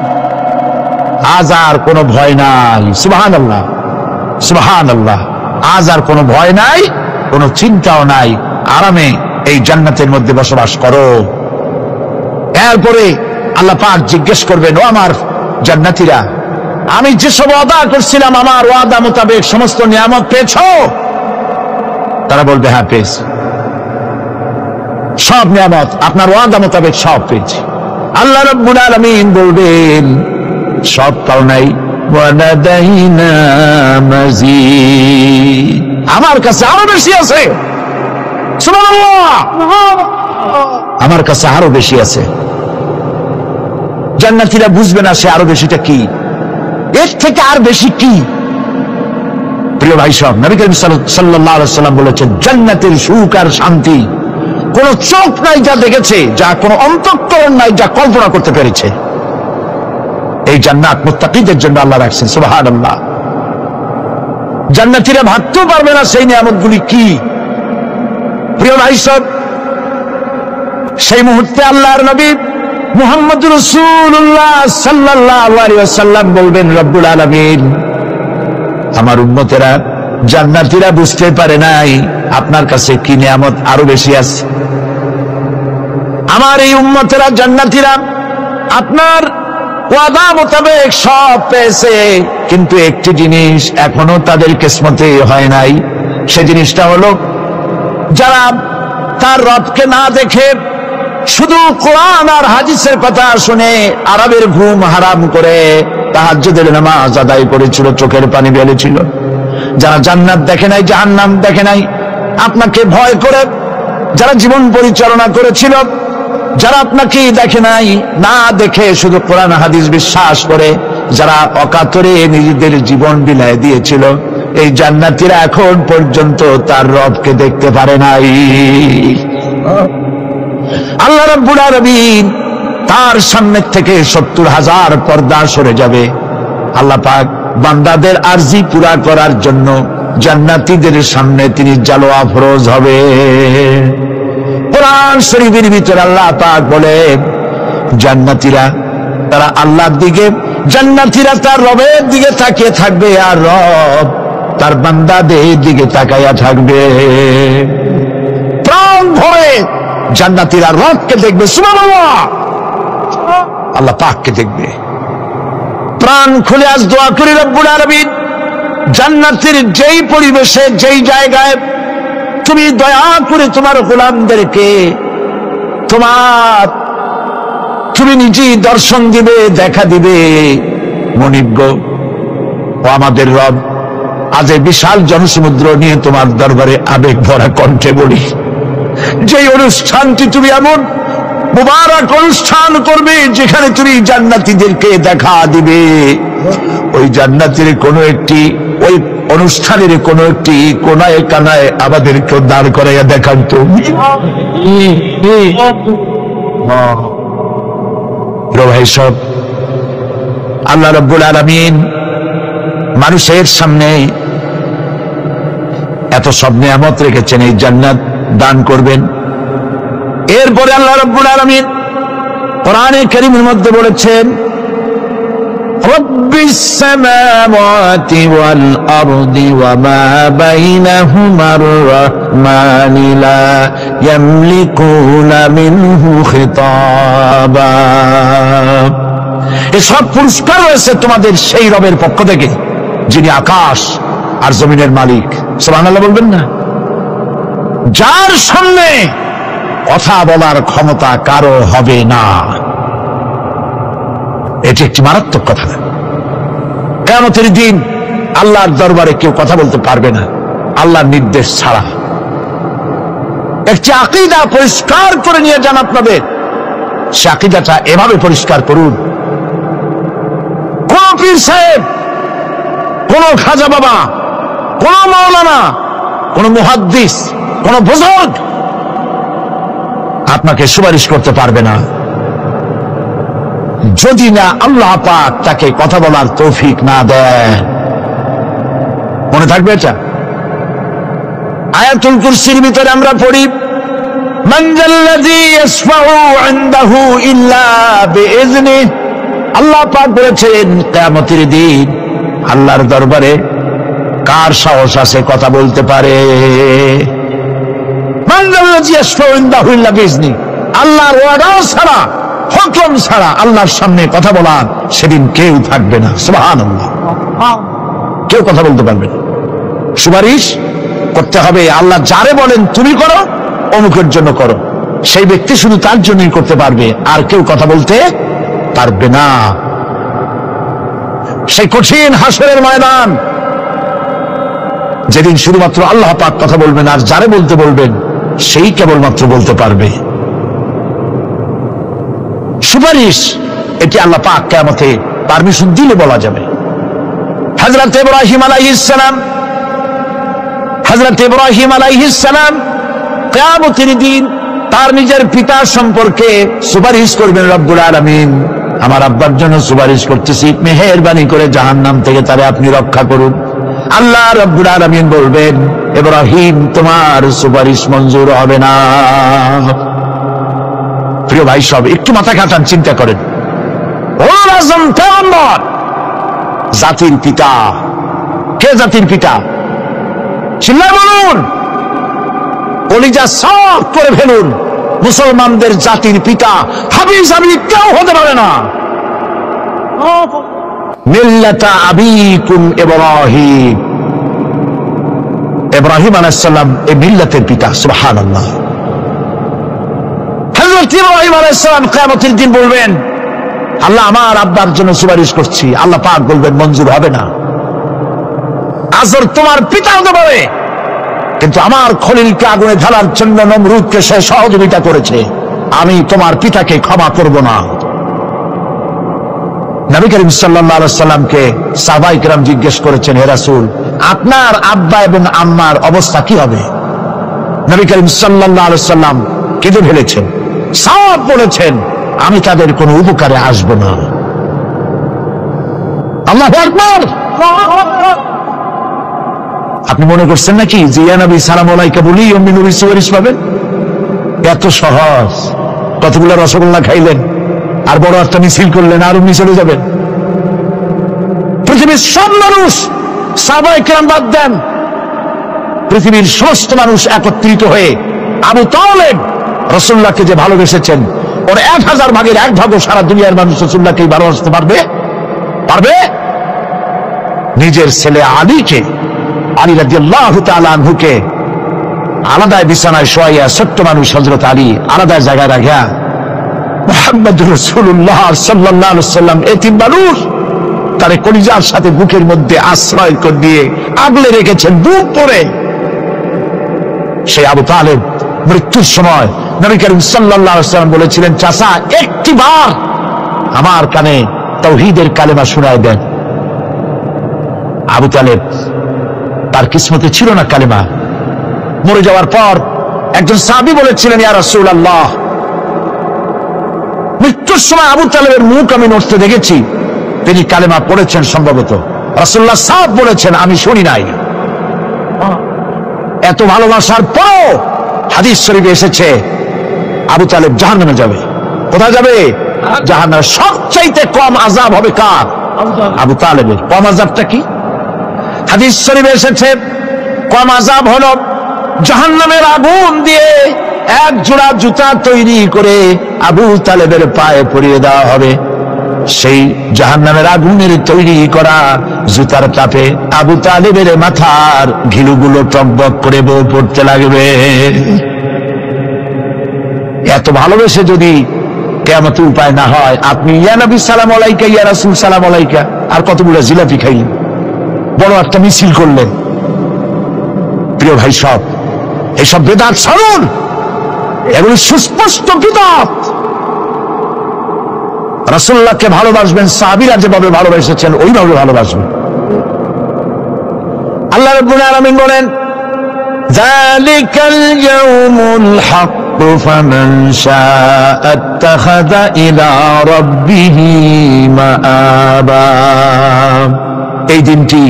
আজ আর কোনো ভয় নাই। সুবহানাল্লাহ, সুবহানাল্লাহ। আজ আর কোনো ভয় নাই, কোনো চিন্তাও নাই, আরামে এই জান্নাতের মধ্যে বসবাস করো। এরপরে আল্লাহ পাক জিজ্ঞেস করবেন, ও আমার জান্নাতীরা, আমি যেসব ওয়াদা করছিলাম আমার ওয়াদা মোতাবেক সমস্ত নিয়ামত পেয়েছো? তারা বলবে, হ্যাঁ পেয়েছি, সব নিয়ামত আপনার ওয়াদা মোতাবেক সব পেয়েছি। আল্লাহ রাব্বুল আলামিন বলবেন, সব পাও নাই, ওয়ালাদাইনা মাজিদ, আমার কাছে আরো বেশি আছে। সুবহানাল্লাহ, আমার কাছে আরো বেশি আছে। জান্নাতীরা বুঝবে না সে আরো বেশিটা কি, এর থেকে আর বেশি কি। প্রিয় ভাই সব, নবী করিম সাল্লাল্লাহু আলাইহি ওয়াসাল্লাম বলেছেন, জান্নাতের সুখ আর শান্তি কোন চোখ নাই যা দেখেছে, যা কোন অন্তঃকরণ নাই যা কল্পনা করতে পেরেছে। এই জান্নাত মুত্তাকিদের জন্য আল্লাহ রাখছেন। সুবহানাল্লাহ। জান্নাতীরা ভাবতেও পারবে না সেই নিয়ামতগুলি কি। প্রিয় ভাই সব, সেই মুহূর্তে আল্লাহর নবী মুহাম্মদুর রাসূলুল্লাহ সাল্লাল্লাহু আলাইহি ওয়াসাল্লাম বলবেন, রব্বুল আলামিন, আমার উম্মতেরা জান্নাতীরা বুঝতে পারে নাই আপনার কাছে কি নিয়ামত আরো বেশি আছে। আমার এই উম্মতেরা জান্নাতীরা আপনার ওয়াদা মোতাবেক সব পেয়েছে, কিন্তু একটি জিনিস এখনো তাদের কিসমতে হয় নাই। সে জিনিসটা হলো, যারা তার রবকে না দেখে শুধু কোরআন আর হাদিসের কথা শুনে আরবের ঘুম হারাম করে তাহাজ্জুদের নামাজ আদায় করেছিল, চোখের পানি ফেলেছিল, যারা জান্নাত দেখে নাই, জাহান্নাম দেখে নাই, আপনাকে ভয় করে যারা জীবন পরিচালনা করেছিল, যারা আপনাকে দেখে নাই, না দেখে শুধু কোরআন হাদিস বিশ্বাস করে যারা অকাতরে নিজেদের জীবন বিলায় দিয়েছিল, এই জান্নাতীরা এখন পর্যন্ত তার রবকে দেখতে পারে নাই। আল্লাহ রাব্বুল আলামিন তার সামনে থেকে 70,000 পর্দা সরে যাবে। আল্লাহ পাক বান্দাদের আরজি পুরা করার জন্য জান্নাতীদের সামনে তিনি জালোয়া ফরজ হবে। কোরআন শরীফের ভিতরে আল্লাহ পাক বলে, জান্নাতীরা তারা আল্লাহর দিকে, জান্নাতীরা তার রবের দিকে তাকিয়ে থাকবে, আর রব তার বান্দাদের দিকে তাকাইয়া থাকবে। প্রাণ ভরে জান্নাতীরা রবকে দেখবে, সুবহানাল্লাহ, আল্লাহ পাককে দেখবে। প্রাণ খুলে আজ দোয়া করি, রব্বুল আলামিন, জান্নাতের যেই পরিবেশে, যেই জায়গায় তুমি দয়া করে তোমার গোলামদেরকে তুমি নিজেই দর্শন দিবে, দেখা দিবে। মনিব ও আমাদের রব, আজ এই বিশাল জনসমুদ্র নিয়ে তোমার দরবারে আবেগ ভরা কণ্ঠে বলি, যে অনুষ্ঠানটি তুমি এমন মুবারক অনুষ্ঠান করবে যেখানে তুমি জান্নাতীদেরকে দেখা দিবে, ওই জান্নাতের কোন একটি, ওই অনুষ্ঠানের কোন একটি কোনায় কানায় আমাদেরকে দাঁড় করাইয়া দেখান তো। ভাই সব, আল্লাহ রাব্বুল আলামিন মানুষের সামনে এত সব নিয়ামত রেখেছেন, এই জান্নাত দান করবেন। এরপরে আল্লাহ রাব্বুল আলামিন কোরআনে কারীমের মধ্যে বলেছেন, রব্বিস সামাওয়াতি ওয়াল আরদি ওয়া মা বাইনাহুমার রাহমানি লা ইয়ামলিকুনা মিনহু খিতাবা। এসব পুরস্কার রয়েছে তোমাদের সেই রবের পক্ষ থেকে যিনি আকাশ আর জমিনের মালিক। সুবহানাল্লাহ বলবেন না? যার সামনে কথা বলার ক্ষমতা কারো হবে না। এটি একটি মারাত্মক কথা। কিয়ামতের দিন আল্লাহর দরবারে কেউ কথা বলতে পারবে না আল্লাহর নির্দেশ ছাড়া। একটি আকীদা পরিষ্কার করে নিয়ে যান আপনাদের। সে আকীদাটা এভাবে পরিষ্কার করুন, কোন পীর সাহেব, কোন খাজা বাবা, কোন মাওলানা, কোন মুহাদ্দিস, কোন বুজুর্গ আপনাকে সুপারিশ করতে পারবে না যদি না আল্লাহ পাক তাকে কথা বলার তৌফিক না দেয়। মনে থাকবে এটা। আয়াতুল কুরসির ভিতরে আমরা পড়ি, মান যাল্লাযী ইয়াশফাউ ইনদাহু ইল্লা বিইজনিহি। আল্লাহ পাক বলেছেন কিয়ামতের দিন আল্লাহর দরবারে কার সাহস আছে কথা বলতে পারে? মান যাল্লাযী ইয়াশফাউ ইনদাহু ইল্লা বিইজনিহি। আল্লাহর ওয়াদা ছাড়া, হুকুম ছাড়া আল্লাহর সামনে কথা বলার সেদিন কেউ থাকবে না। সুবহানাল্লাহ। কেউ কথা বলতে পারবে না। সুপারিশ করতে হবে আল্লাহ যারে বলেন তুমি করো, অমুকের জন্য করো, সেই ব্যক্তি শুধু তার জন্যই করতে পারবে, আর কেউ কথা বলতে পারবে না। সেই কঠিন হাসরের ময়দান, যেদিন শুধুমাত্র আল্লাহ পাক কথা বলবেন, আর যারে বলতে বলবেন সেই কেবলমাত্র বলতে পারবে। সুপারিশ এটি আল্লাহ পাক কিয়ামতে পারমিশন দিলে বলা যাবে। হযরত ইব্রাহিম আলাইহিস সালাম হযরত ইব্রাহিম আলাইহিস সালাম কিয়ামতের দিন তার নিজের পিতা সম্পর্কে সুপারিশ করবেন। রব্বুল আলামিন আমার আব্বার জন্য সুপারিশ করতেছি, মেহেরবানি করে জাহান্নাম থেকে তারে আপনি রক্ষা করুন। আল্লাহ রব্বুল আলামিন বলবেন, ইব্রাহিম তোমার সুপারিশ মঞ্জুর হবে না। প্রিয় ভাই সব একটু মাথা খাটান, চিন্তা করেন। উলুল আযম পয়গম্বর, জাতির পিতা। কে জাতির পিতা? চিল্লায় বলুন, কলিজা সাফ করে ফেলুন। মুসলমানদের জাতির পিতা হাফিজ আমি কেউ হতে পারে না। মিল্লাতা আবিকুম ইব্রাহিম, ইব্রাহিম আলাইহিস সালাম এই মিল্লাতের পিতা। সুবহানাল্লাহ। হযরত ইব্রাহিম আলাইহিস সালাম কিয়ামতের দিন বলবেন, আল্লাহ আমার আব্বার জন্য সুপারিশ করছি। আল্লাহ পাক বলবেন মঞ্জুর হবে না। আজর তোমার পিতা হতে পারে, কিন্তু আমার খলিলকে আগুনে ঢালার জন্য নমরুদকে সে সহযোগিতা করেছে, আমি তোমার পিতাকে ক্ষমা করব না। নবী করিম সাল্লাল্লাহু আলাইহি সাল্লামকে সাহাবায়ে কেরাম জিজ্ঞেস করেছেন, হে রাসূল আপনার আব্বা এবং আম্মার অবস্থা কি হবে? নবী করিম সাল্লাল্লাহু আলাইহি সাল্লাম কেঁদে ফেলেছেন, সাফ বলেছেন আমি তাদের কোনো উপকারে আসব না। আল্লাহু আকবার। আপনি মনে করছেন নাকি যে ইয়া নবী সালাম আলাইকা বলি অমনি নবী সুপারিশ পাবেন? এত সহজ। কতগুলো রসগোল্লা খাইলেন আর বড় একটা মিছিল করলেন আর অমনি চলে যাবেন? পৃথিবীর সব মানুষ, সাহাবায়ে কেরাম বাদ দেন, পৃথিবীর সমস্ত মানুষ একত্রিত হয়ে আবু তালেব রাসূলুল্লাহকে যে ভালোবেসেছেন, ওর 1000 ভাগের 1 ভাগও সারা দুনিয়ার মানুষ রাসূলুল্লাহকে ভালোবাসতে পারবে? পারবে? নিজের ছেলে আলীকে, আলী রাদিয়াল্লাহু তাআলা আনহুকে আলাদা বিছানায় শোয়াইয়া, ছোট্ট মানুষ হযরত আলী আলাদা জায়গায় রাখিয়া মুহাম্মদুর রাসূলুল্লাহ সাল্লাল্লাহু আলাইহি ওয়াসাল্লাম এতিম মানুষ তারে কলিজার সাথে বুকের মধ্যে আশ্রয় করে দিয়ে আগলে রেখেছেন বুক পরে। সেই আবু তালেব মৃত্যুর সময় নবী করিম সাল্লাল্লাহু আলাইহি ওয়াসাল্লাম বলেছিলেন, চাচা একটিবার আমার কানে তাওহীদের কালেমা শোনায় দেন। আবু তালেব তার কিসমতে ছিল না কালেমা। মরে যাওয়ার পর একজন সাহাবী বলেছিলেন, ইয়া রাসূলুল্লাহ মৃত্যুর সময় আবু তালেবের মুখ আমি নড়তে দেখেছি, তিনি কালেমা পড়েছেন সম্ভবত। রাসূলুল্লাহ সাফ বলেছেন আমি শুনি নাই। এত ভালোবাসার পরও হাদিস শরীফে এসেছে আবু তালেব জাহান্নামে যাবে। কোথায় যাবে? জাহান্নামে। সবচাইতে কম আযাব হবে কার? আবু তালেবের। কম আযাবটা কি? হাদিস শরীফে এসেছে কম আযাব হলো জাহান্নামের আগুন দিয়ে এক জোড়া জুতা তৈরি করে আবু তালেবের পায়ে পরিয়ে দেওয়া হবে। সেই জাহান্নামের আগুনের তৈরি করা জুতার তাপে আবু তালেবের মাথার ঘিলুগুলো টকবক করে বউ পড়তে লাগবে। এত ভালোবেসে যদি কিয়ামতে উপায় না হয়, আপনি ইয়া নবী সালাম আলাইকা, ইয়া রাসূল সালাম আলাইকা আর কতগুলো জিলাপি খাইলেন, বড় একটা মিছিল করলেন। প্রিয় ভাই সব, এইসব বেদাত ছাড়ুন, এগুলি সুস্পষ্ট বিদআত। রাসূলুল্লাহকে ভালোবাসবেন, সাহাবীরা যেভাবে ভালোবেসেছেন ওইভাবে ভালোবাসবেন। আল্লাহ রাব্বুল আলামিন বলেন, যালিকাল ইয়াউমুল হক ফামান শাআ আত্তাখাযা ইলা রাব্বিহি মাআবা। এই দিনটি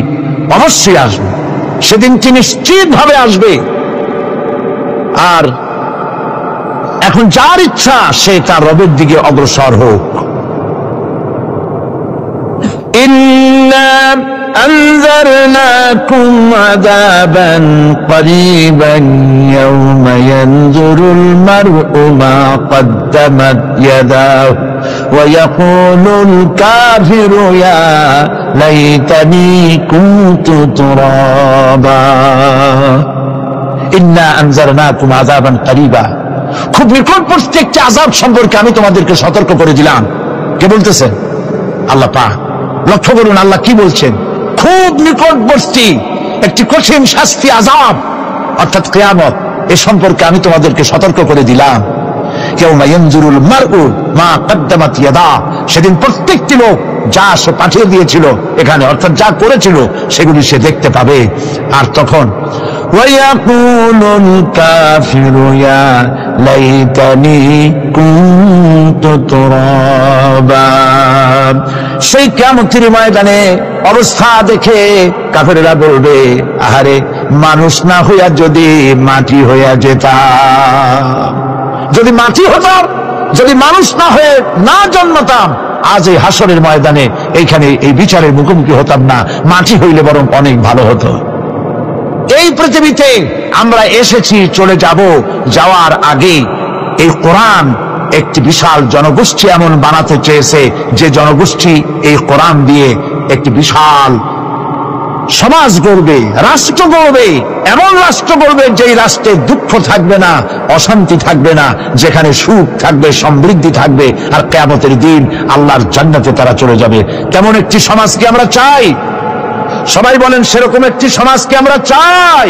অবশ্যই আসবে, সেদিনটি নিশ্চিতভাবে আসবে। আর এখন যার ইচ্ছা সে তার রবের দিকে অগ্রসর হোক। ইন্না আনজারনাকুম আযাবান করিবান ইয়াওমা ইয়ানজুরুল মার'উ মা কদ্দামাত ইয়াদাহু ওয়া ইয়াকুলুল কাফিরু ইয়া লাইতানি কুনতু তুরাবা। ইন্না আনজারনাকুম আযাবান করিবা, খুব নিকটবর্তী একটি আযাব সম্পর্কে আমি তোমাদেরকে সতর্ক করে দিলাম। কে বলতেছেন? আল্লাহ পাক। লক্ষ্য করুন আল্লাহ কি বলছেন, খুব নিকটবর্তী একটি কঠিন শাস্তি আযাব অর্থাৎ কিয়ামত, এ সম্পর্কে আমি তোমাদেরকে সতর্ক করে দিলাম। ইয়াউমা ইয়ানজুরুল মারউ মা কদ্দামাত ইয়াদা, সেদিন প্রত্যেকটি লোক যা সে পাঠিয়ে দিয়েছিল এখানে, অর্থাৎ যা করেছিল সেগুলি সে দেখতে পাবে। আর তখন ওয়ায়াকুলুল কাফিরু ইয়া লাইতানি কুনতু তুরাবা, সেই কিয়ামতের ময়দানে অবস্থা দেখে কাফেরেরা বলবে, আহারে মানুষ না হইয়া যদি মাটি হইয়া যেতাম, যদি মাটি হতাম, যদি মানুষ না হয়ে না জন্মতাম, আজ এই হাসরের ময়দানে এইখানে এই বিচারের মুখোমুখি হতাম না, মাটি হইলে বরং অনেক ভালো হতো। এই পৃথিবীতে আমরা এসেছি, চলে যাব, যাওয়ার আগে এই কোরআন একটি বিশাল জনগোষ্ঠী এমন বানাতে চেয়েছে যে জনগোষ্ঠী এই কোরআন দিয়ে একটি বিশাল সমাজ গড়বে, রাষ্ট্র গড়বে, এমন রাষ্ট্র গড়বে যেই রাষ্ট্রে দুঃখ থাকবে না, অশান্তি থাকবে না, যেখানে সুখ থাকবে, সমৃদ্ধি থাকবে, আর কিয়ামতের দিন আল্লাহর জান্নাতে তারা চলে যাবে। তেমন একটি সমাজকে আমরা চাই। সবাই বলেন সেরকম একটি সমাজকে আমরা চাই।